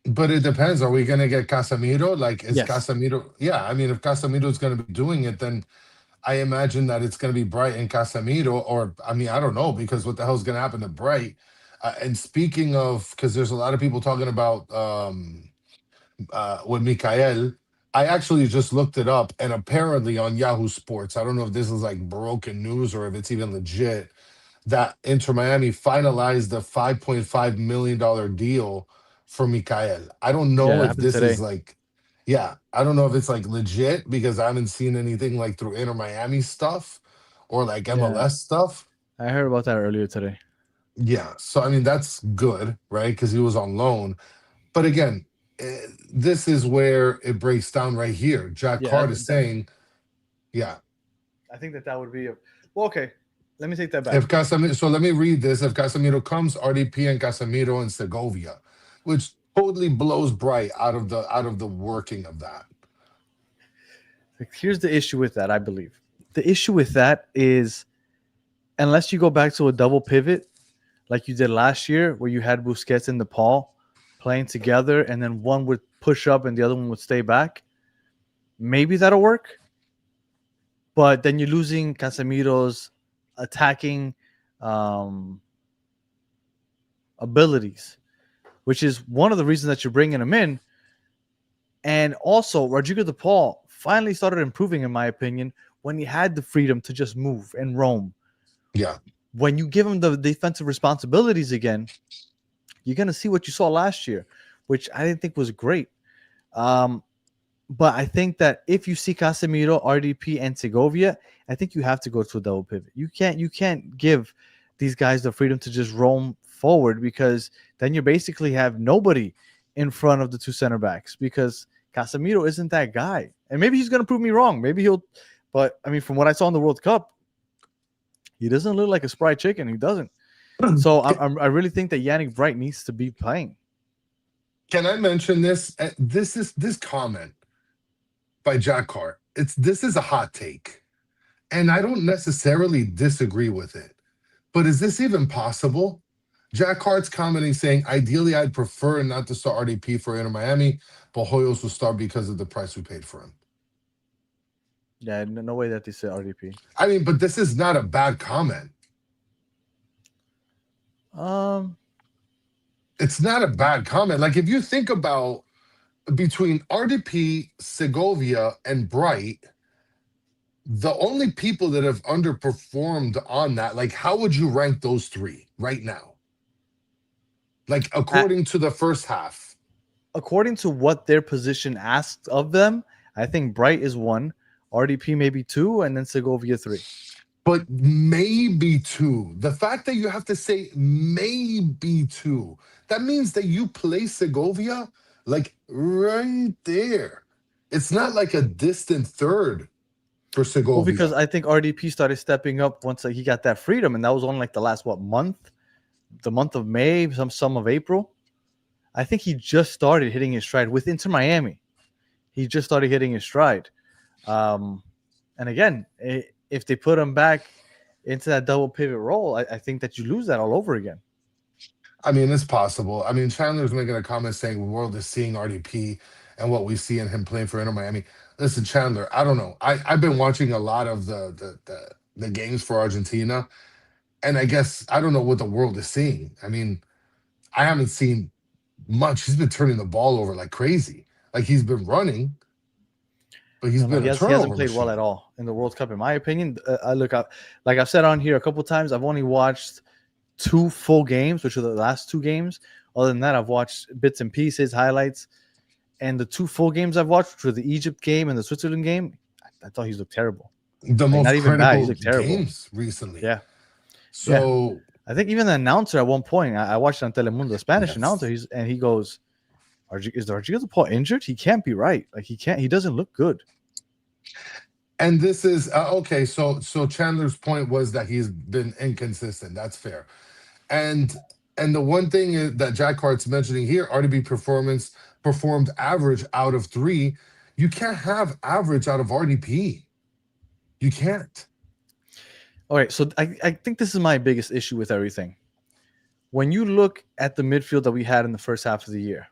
Speaker 5: But it depends. Are we going to get Casemiro? Like, is
Speaker 4: Yes.
Speaker 5: Casemiro? Yeah, I mean, if Casemiro is going to be doing it, then I imagine that it's going to be Bright and Casemiro. Or, I mean, I don't know, because what the hell is going to happen to Bright? And speaking of, because there's a lot of people talking about with Mikael, I actually just looked it up, and apparently on Yahoo Sports, I don't know if this is like broken news or if it's even legit, that Inter Miami finalized the $5.5 million deal for Mikael. I don't know if this is like, I don't know if it's like legit, because I haven't seen anything like through Inter Miami stuff or like MLS stuff.
Speaker 4: I heard about that earlier today.
Speaker 5: Yeah. So, I mean, that's good, right? Because he was on loan. But again, this is where it breaks down right here. Jack Hart is saying, I
Speaker 4: think that would be okay. Let me take that back.
Speaker 5: If Casemiro, so let me read this. If Casemiro comes, RDP and Casemiro and Segovia, which totally blows Bright out of the working of that.
Speaker 4: Here's the issue with that, I believe. The issue with that is, unless you go back to a double pivot like you did last year, where you had Busquets and DePaul playing together, and then one would push up and the other one would stay back, maybe that'll work. But then you're losing Casemiro's attacking abilities, which is one of the reasons that you're bringing him in. And also, Rodrigo DePaul finally started improving, in my opinion, when he had the freedom to just move and roam.
Speaker 5: Yeah.
Speaker 4: When you give him the defensive responsibilities again, you're going to see what you saw last year, which I didn't think was great. But I think that if you see Casemiro, RDP, and Segovia, I think you have to go to a double pivot. You can't give these guys the freedom to just roam forward, because then you basically have nobody in front of the two center backs, because Casemiro isn't that guy. And maybe he's going to prove me wrong. Maybe but I mean, from what I saw in the World Cup, he doesn't look like a spry chicken. He doesn't. So I really think that Yannick Bright needs to be playing.
Speaker 5: Can I mention this? This comment by Jack Hart. This is a hot take, and I don't necessarily disagree with it. But is this even possible? Jack Hart's commenting saying, ideally, I'd prefer not to start RDP for Inter Miami, but Hoyos will start because of the price we paid for him.
Speaker 4: Yeah, no way that they said RDP.
Speaker 5: I mean, but this is not a bad comment.
Speaker 4: Um,
Speaker 5: It's not a bad comment. Like if you think about between RDP, Segovia, and Bright, the only people that have underperformed on that, like how would you rank those three right now? Like according to the first half.
Speaker 4: according to what their position asked of them, I think Bright is 1, RDP maybe 2, and then Segovia 3.
Speaker 5: But maybe 2. The fact that you have to say maybe 2, that means that you place Segovia like right there. It's not like a distant third for Segovia.
Speaker 4: Well, because I think RDP started stepping up once he got that freedom, and that was on like the last month, the month of May, some of April. I think he just started hitting his stride with Inter Miami. He just started hitting his stride. And again, if they put him back into that double pivot role, I think that you lose that all over again.
Speaker 5: I mean, it's possible. I mean, Chandler's making a comment saying the world is seeing RDP and what we see in him playing for Inter Miami. Listen, Chandler, I don't know. I've been watching a lot of the games for Argentina, and I guess I don't know what the world is seeing. I mean, I haven't seen much. He's been turning the ball over like crazy. Like he's been running, but he
Speaker 4: hasn't played well at all in the World Cup, in my opinion. Like I've said on here a couple times, I've only watched 2 full games, which are the last 2 games. Other than that, I've watched bits and pieces, highlights, and the 2 full games I've watched, which were the Egypt game and the Switzerland game, I thought he looked terrible.
Speaker 5: The most not even bad. He looked terrible games recently.
Speaker 4: Yeah.
Speaker 5: So.
Speaker 4: Yeah. I think even the announcer at one point, I watched it on Telemundo, the Spanish announcer, he goes, "Is Rodrigo Paul injured? He can't be right. Like he doesn't look good."
Speaker 5: And this is okay. So Chandler's point was that he's been inconsistent. That's fair. And the one thing that Jack Hart's mentioning here, RDB performed average out of 3. You can't have average out of RDP. You can't.
Speaker 4: All right, so I think this is my biggest issue with everything. When you look at the midfield that we had in the first half of the year,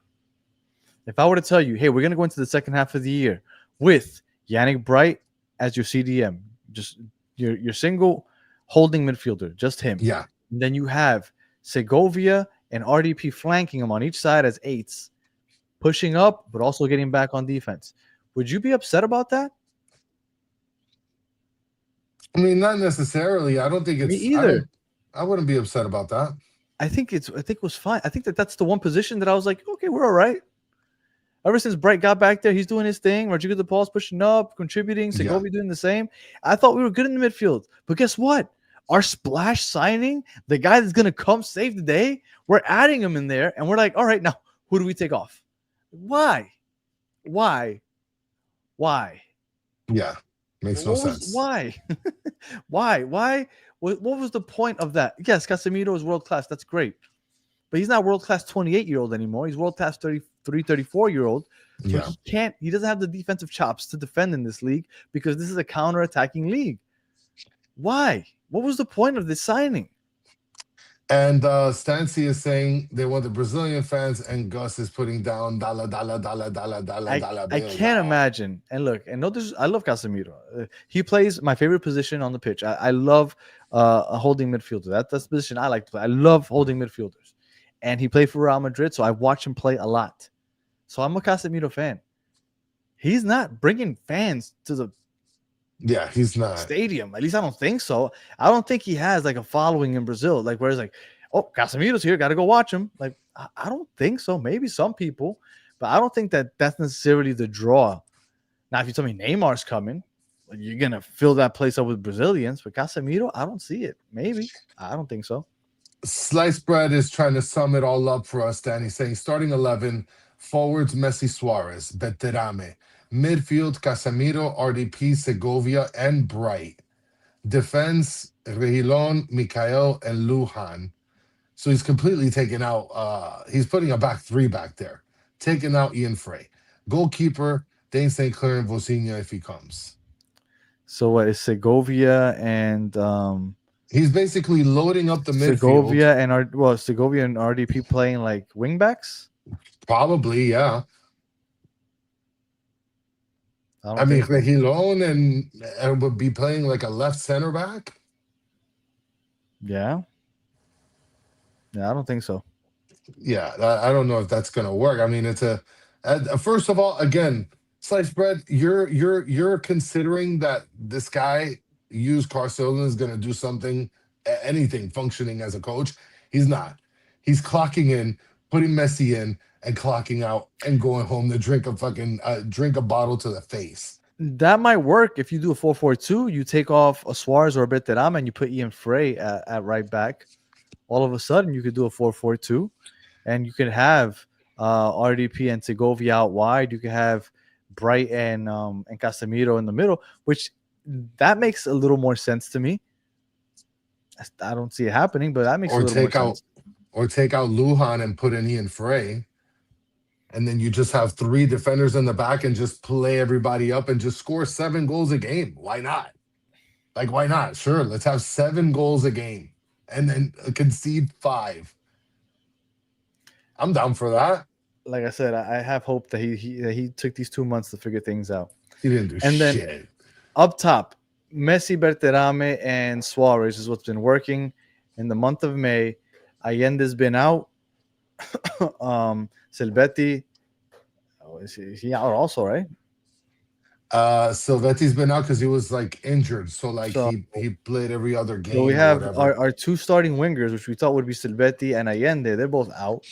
Speaker 4: if I were to tell you, hey, we're going to go into the second half of the year with Yannick Bright as your CDM, just your single holding midfielder, just him.
Speaker 5: Yeah.
Speaker 4: And then you have Segovia and RDP flanking him on each side as 8s, pushing up, but also getting back on defense. Would you be upset about that?
Speaker 5: I mean, not necessarily. I don't think it's
Speaker 4: me either.
Speaker 5: I wouldn't be upset about that.
Speaker 4: I think it was fine. I think that's the one position that I was like, okay, we're all right. Ever since Bright got back there, he's doing his thing. Rodrigo de Paul's pushing up, contributing. Segovia doing the same. I thought we were good in the midfield. But guess what? Our splash signing, the guy that's going to come save the day, we're adding him in there. And we're like, all right, now, who do we take off? Why?
Speaker 5: Yeah. Makes no sense.
Speaker 4: Why? Why? What was the point of that? Yes, Casemiro is world class. That's great. But he's not world class 28-year-old anymore. He's world class 33, 34-year-old. So he doesn't have the defensive chops to defend in this league because this is a counter-attacking league. Why? What was the point of this signing?
Speaker 5: And Stancy is saying they want the Brazilian fans, and Gus is putting down dollar.
Speaker 4: I can't imagine. And look, and notice, I love Casemiro. He plays my favorite position on the pitch. I love a holding midfielder. That's the position I like to play. I love holding midfielders. And he played for Real Madrid, so I watch him play a lot. So I'm a Casemiro fan. He's not bringing fans to the
Speaker 5: he's not
Speaker 4: stadium. At least I don't think so. I don't think he has like a following in Brazil. Like where it's like, oh, Casemiro's here, got to go watch him. Like I don't think so. Maybe some people, but I don't think that that's necessarily the draw. Now, if you tell me Neymar's coming, you're gonna fill that place up with Brazilians. But Casemiro, I don't see it. Maybe I don't think so.
Speaker 5: Sliced Bread is trying to sum it all up for us, Danny, saying starting 11, forwards Messi, Suarez, Beterame. Midfield, Casemiro, RDP, Segovia, and Bright. Defense, Regilon, Mikael, and Lujan. So he's completely taken out, he's putting a back 3 back there. Taking out Ian Frey. Goalkeeper, Dane St. Clair and Vozinha if he comes.
Speaker 4: So what is Segovia and
Speaker 5: he's basically loading up the midfield.
Speaker 4: Segovia and RDP playing like wingbacks?
Speaker 5: Probably, yeah.
Speaker 4: I
Speaker 5: I
Speaker 4: don't
Speaker 5: mean,
Speaker 4: think so.
Speaker 5: Regilon and would be playing like a left center back.
Speaker 4: Yeah. Yeah, I don't think so.
Speaker 5: Yeah, I don't know if that's gonna work. I mean, it's first of all, again, sliced bread. You're considering that this guy used Carcelon is gonna do something, anything functioning as a coach. He's not. He's clocking in, putting Messi in, and clocking out, and going home to drink a fucking drink a bottle to the face.
Speaker 4: That might work if you do a 4-4-2. You take off a Suarez or a Beterame and you put Ian Frey at right back. All of a sudden, you could do a 4-4-2, and you could have RDP and Segovia out wide. You could have Bright and Casemiro in the middle, which that makes a little more sense to me. I don't see it happening, but that makes a
Speaker 5: Or
Speaker 4: little more
Speaker 5: take out
Speaker 4: sense.
Speaker 5: Lujan and put in Ian Frey. And then you just have 3 defenders in the back and just play everybody up and just score 7 goals a game. Why not? Like, why not? Sure, let's have 7 goals a game and then concede 5. I'm down for that.
Speaker 4: Like I said, I have hope that he took these 2 months to figure things out.
Speaker 5: He didn't do
Speaker 4: And then
Speaker 5: shit.
Speaker 4: up top, Messi, Berterame, and Suarez is what's been working. In the month of May, Allende's been out. Silvetti, is he out also, right?
Speaker 5: Silvetti's been out because he was like injured. So like
Speaker 4: So,
Speaker 5: he played every other game
Speaker 4: so we
Speaker 5: or
Speaker 4: have
Speaker 5: whatever.
Speaker 4: our 2 starting wingers, which we thought would be Silvetti and Allende. They're both out.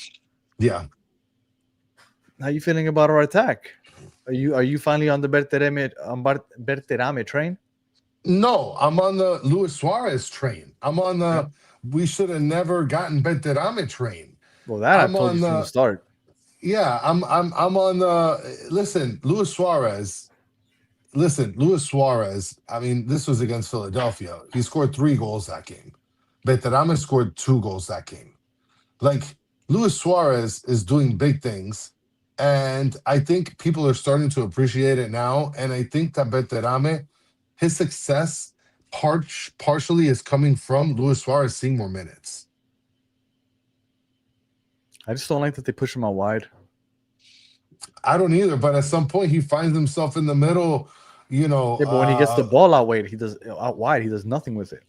Speaker 5: Yeah.
Speaker 4: How you feeling about our attack? Are you finally on the Berterame train?
Speaker 5: No, I'm on the Luis Suarez train. I'm on the we should have never gotten Beterame train.
Speaker 4: Well, that
Speaker 5: I'm
Speaker 4: I told
Speaker 5: on
Speaker 4: you from the start.
Speaker 5: Yeah, I'm on the listen, Luis Suarez. Listen, Luis Suarez. I mean, this was against Philadelphia. He scored 3 goals that game. Beterame scored 2 goals that game. Like, Luis Suarez is doing big things, and I think people are starting to appreciate it now. And I think that Beterame, his success partially is coming from Luis Suarez seeing more minutes.
Speaker 4: I just don't like that they push him out wide.
Speaker 5: I don't either, but at some point he finds himself in the middle,
Speaker 4: Yeah, but when he gets the ball out wide, he does nothing with it.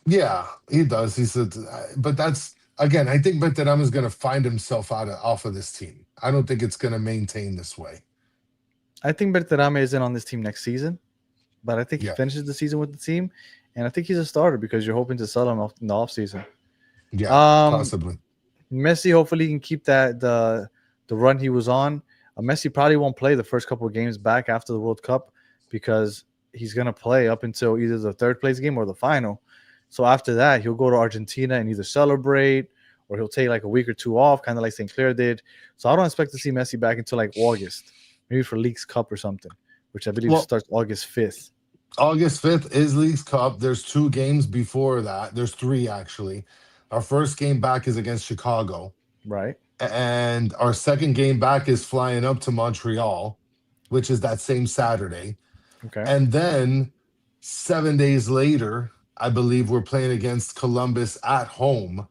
Speaker 5: Yeah, he does. He said, but that's again. I think Beteram is going to find himself off of this team. I don't think it's going to maintain this way.
Speaker 4: I think Berterame isn't on this team next season, but I think he finishes the season with the team, and I think he's a starter because you're hoping to sell him in the offseason.
Speaker 5: Yeah, possibly.
Speaker 4: Messi hopefully can keep the run he was on. Messi probably won't play the first couple of games back after the World Cup because he's going to play up until either the third place game or the final. So after that, he'll go to Argentina and either celebrate or he'll take like a week or 2 off, kind of like St. Clair did. So I don't expect to see Messi back until like August, maybe for Leagues Cup or something, which I believe starts August 5th.
Speaker 5: August 5th is Leagues Cup. There's 2 games before that. There's 3 actually. Our first game back is against Chicago.
Speaker 4: Right.
Speaker 5: And our second game back is flying up to Montreal, which is that same Saturday.
Speaker 4: Okay.
Speaker 5: And then 7 days later, I believe we're playing against Columbus at home.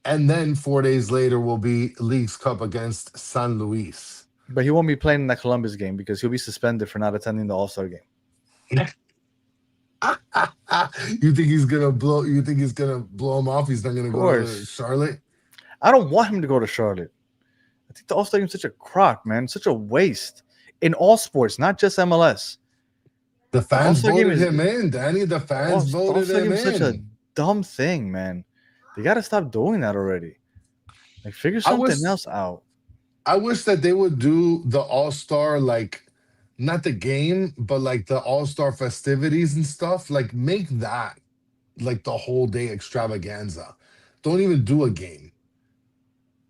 Speaker 5: And then 4 days later will be Leagues Cup against San Luis.
Speaker 4: But he won't be playing in that Columbus game because he'll be suspended for not attending the All-Star game.
Speaker 5: You think he's gonna blow him off? He's not gonna go to Charlotte?
Speaker 4: I don't want him to go to Charlotte. I think the All-Star game is such a crock, man. Such a waste in all sports, not just MLS.
Speaker 5: The fans voted him in, Danny. The fans voted him in.
Speaker 4: Such a dumb thing, man. They got to stop doing that already. Like, figure something else out.
Speaker 5: I wish that they would do the All-Star, like, not the game, but like the All-Star festivities and stuff. Like, make that like the whole day extravaganza. Don't even do a game.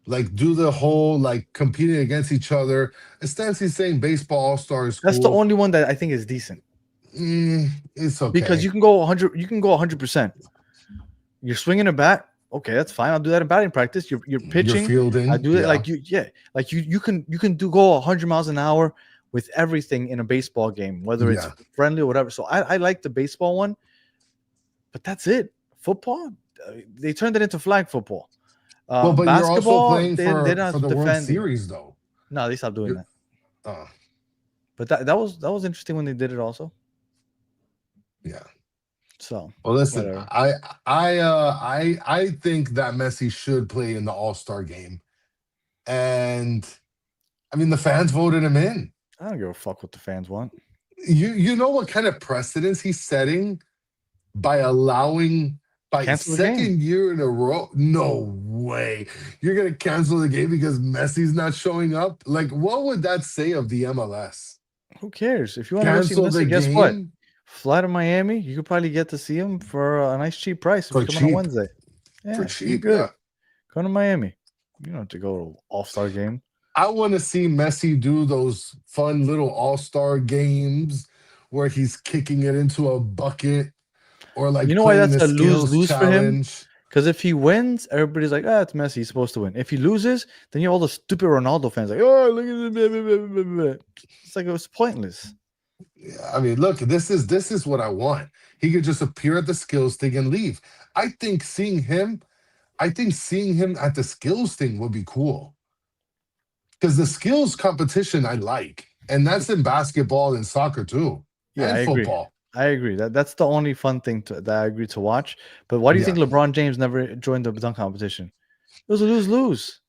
Speaker 5: Like, do the whole, like, competing against each other. Stancy's saying baseball All-Star is cool.
Speaker 4: That's the only one that I think is decent.
Speaker 5: It's okay.
Speaker 4: Because you can go 100. You can go 100%. You're swinging a bat. Okay, that's fine. I'll do that in batting practice. You're pitching.
Speaker 5: You're fielding.
Speaker 4: I do it like you. Yeah, like you can go 100 miles an hour with everything in a baseball game, whether it's friendly or whatever. So I like the baseball one, but that's it. Football, they turned it into flag football.
Speaker 5: Well, but
Speaker 4: basketball,
Speaker 5: you're also playing for
Speaker 4: don't
Speaker 5: the World Series, though.
Speaker 4: No, they stopped doing that. But that was interesting when they did it also.
Speaker 5: Yeah.
Speaker 4: So
Speaker 5: Well, listen,
Speaker 4: whatever.
Speaker 5: I think that Messi should play in the All-Star game, and I mean the fans voted him in.
Speaker 4: I don't give a fuck what the fans want.
Speaker 5: You know what kind of precedence he's setting by allowing by
Speaker 4: Cancel the game.
Speaker 5: second year in a row? No way. You're gonna cancel the game because Messi's not showing up? Like, what would that say of the MLS?
Speaker 4: Who cares? If you want to go see
Speaker 5: Cancel the
Speaker 4: Messi, guess what?
Speaker 5: game
Speaker 4: Fly to Miami. You could probably get to see him for a nice cheap price if
Speaker 5: for
Speaker 4: you come on a
Speaker 5: cheap.
Speaker 4: Wednesday.
Speaker 5: For
Speaker 4: Yeah, you're
Speaker 5: cheap,
Speaker 4: good.
Speaker 5: yeah.
Speaker 4: Come to Miami. You don't have to go to All-Star game.
Speaker 5: I want to see Messi do those fun little all-star games where he's kicking it into a bucket or
Speaker 4: You
Speaker 5: like
Speaker 4: know why
Speaker 5: playing
Speaker 4: that's
Speaker 5: the
Speaker 4: a
Speaker 5: skills
Speaker 4: lose-lose for him?
Speaker 5: challenge.
Speaker 4: Because if he wins, everybody's like, it's Messi. He's supposed to win. If he loses, then you have all the stupid Ronaldo fans like, oh, look at this. It's like it was pointless.
Speaker 5: Yeah, I mean, look, this is what I want. He could just appear at the skills thing and leave. I think seeing him at the skills thing would be cool. Because the skills competition I like, and that's in basketball and soccer too,
Speaker 4: Yeah,
Speaker 5: and
Speaker 4: I agree.
Speaker 5: football.
Speaker 4: I agree. That's the only fun thing that I agree to watch. But why do you
Speaker 5: Yeah.
Speaker 4: think LeBron James never joined the dunk competition? It was a lose-lose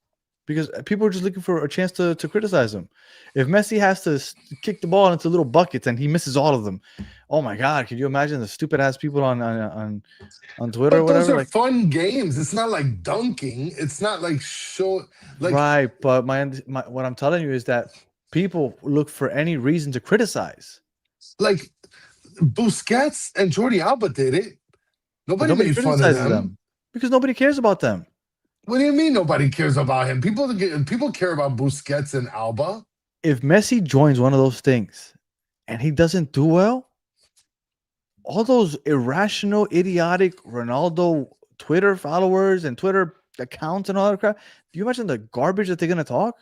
Speaker 4: because people are just looking for a chance to criticize him. If Messi has to kick the ball into little buckets and he misses all of them, oh my God, could you imagine the stupid ass people on Twitter or
Speaker 5: But those
Speaker 4: whatever?
Speaker 5: are
Speaker 4: Like,
Speaker 5: fun games. It's not like dunking. It's not like show like
Speaker 4: right, but what I'm telling you is that people look for any reason to criticize.
Speaker 5: like Busquets and Jordi Alba did it.
Speaker 4: But
Speaker 5: Nobody
Speaker 4: nobody
Speaker 5: made fun of
Speaker 4: criticizes
Speaker 5: them.
Speaker 4: them because nobody cares about them.
Speaker 5: What do you mean nobody cares about him? People care about Busquets and Alba.
Speaker 4: If Messi joins one of those things and he doesn't do well, all those irrational, idiotic Ronaldo Twitter followers and Twitter accounts and all that crap, do you imagine the garbage that they're going to talk?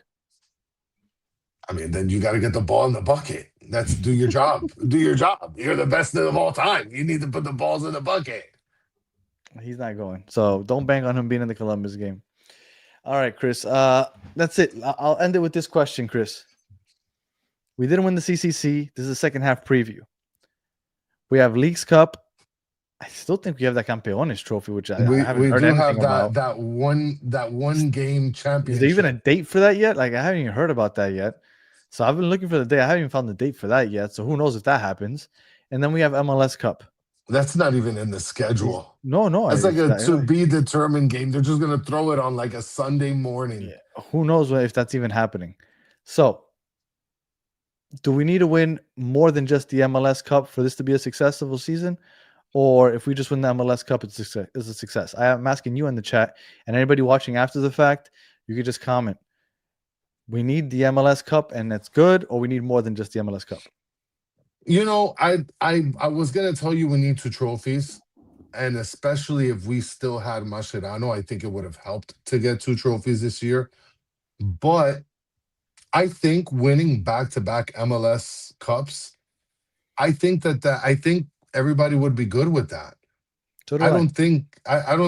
Speaker 5: I mean, then you got to get the ball in the bucket. That's do your job. Do your job. You're the best of all time. You need to put the balls in the bucket.
Speaker 4: He's not going. So don't bank on him being in the Columbus game. All right, Chris. That's it. I'll end it with this question, Chris. We didn't win the CCC. This is a second half preview. We have Leagues Cup. I still think we have that Campeones trophy, which I haven't heard
Speaker 5: do
Speaker 4: anything
Speaker 5: have
Speaker 4: about.
Speaker 5: that one game championship.
Speaker 4: Is there even a date for that yet? Like I haven't even heard about that yet. So I've been looking for the day. I haven't even found the date for that yet. So who knows if that happens? And then we have MLS Cup.
Speaker 5: That's not even in the schedule.
Speaker 4: No.
Speaker 5: It's like a to be determined game. They're just gonna throw it on like a Sunday morning.
Speaker 4: Yeah, who knows if that's even happening? So, do we need to win more than just the MLS Cup for this to be a successful season? Or if we just win the MLS Cup, it's a success? I'm asking you in the chat, and anybody watching after the fact, you could just comment. We need the MLS Cup, and that's good, or we need more than just the MLS Cup.
Speaker 5: You know, I was gonna tell you we need 2 trophies, and especially if we still had Mascherano, I think it would have helped to get 2 trophies this year. But I think winning back-to-back MLS Cups, I think everybody would be good with that.
Speaker 4: So do
Speaker 5: I don't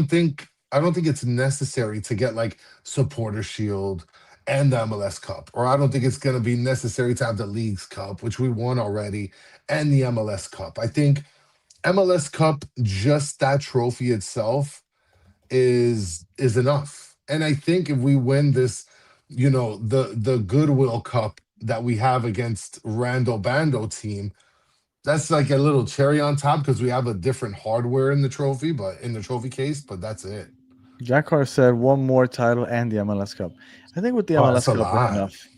Speaker 5: think it's necessary to get like supporter shield and the MLS Cup, or I don't think it's going to be necessary to have the Leagues Cup, which we won already, and the MLS Cup. I think MLS Cup, just that trophy itself, is enough. And I think if we win this, the Goodwill Cup that we have against Randall Bando team, that's like a little cherry on top because we have a different hardware in the trophy, but in the trophy case, but that's it.
Speaker 4: Jack Carr said one more title and the MLS Cup. I think with the MLS Cup is enough.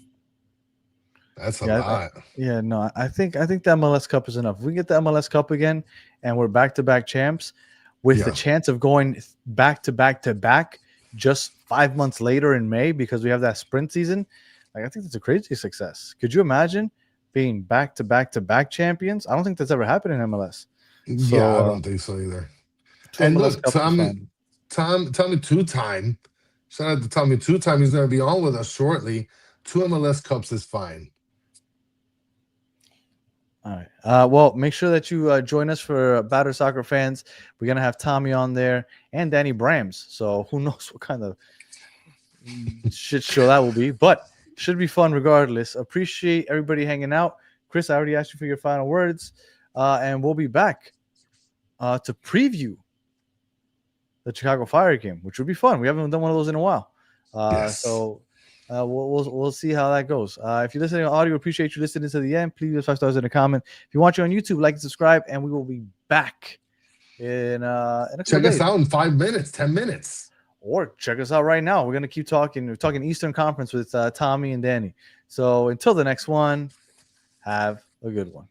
Speaker 5: That's a lot.
Speaker 4: No, I think the MLS Cup is enough. If we get the MLS Cup again and we're back-to-back champs with the chance of going back-to-back just 5 months later in May because we have that sprint season, like I think that's a crazy success. Could you imagine being back-to-back champions? I don't think that's ever happened in MLS.
Speaker 5: So, I don't think so either. And look, Tommy two-time. Shout out to Tommy two-time. He's going to be on with us shortly. 2 MLS Cups is fine.
Speaker 4: All right. Well, make sure that you join us for Battered Soccer Fans. We're going to have Tommy on there and Danny Brams. So who knows what kind of shit show that will be. But should be fun regardless. Appreciate everybody hanging out. Chris, I already asked you for your final words, and we'll be back to preview the Chicago Fire game, which would be fun. We haven't done one of those in a while.
Speaker 5: Yes.
Speaker 4: So we'll see how that goes. If you're listening on audio, appreciate you listening to the end. Please leave 5 stars in the comment. If you watch it on YouTube, like and subscribe, and we will be back in a couple
Speaker 5: Check
Speaker 4: days.
Speaker 5: us out in 5 minutes, 10 minutes.
Speaker 4: Or check us out right now. We're going to keep talking. We're talking Eastern Conference with Tommy and Danny. So until the next one, have a good one.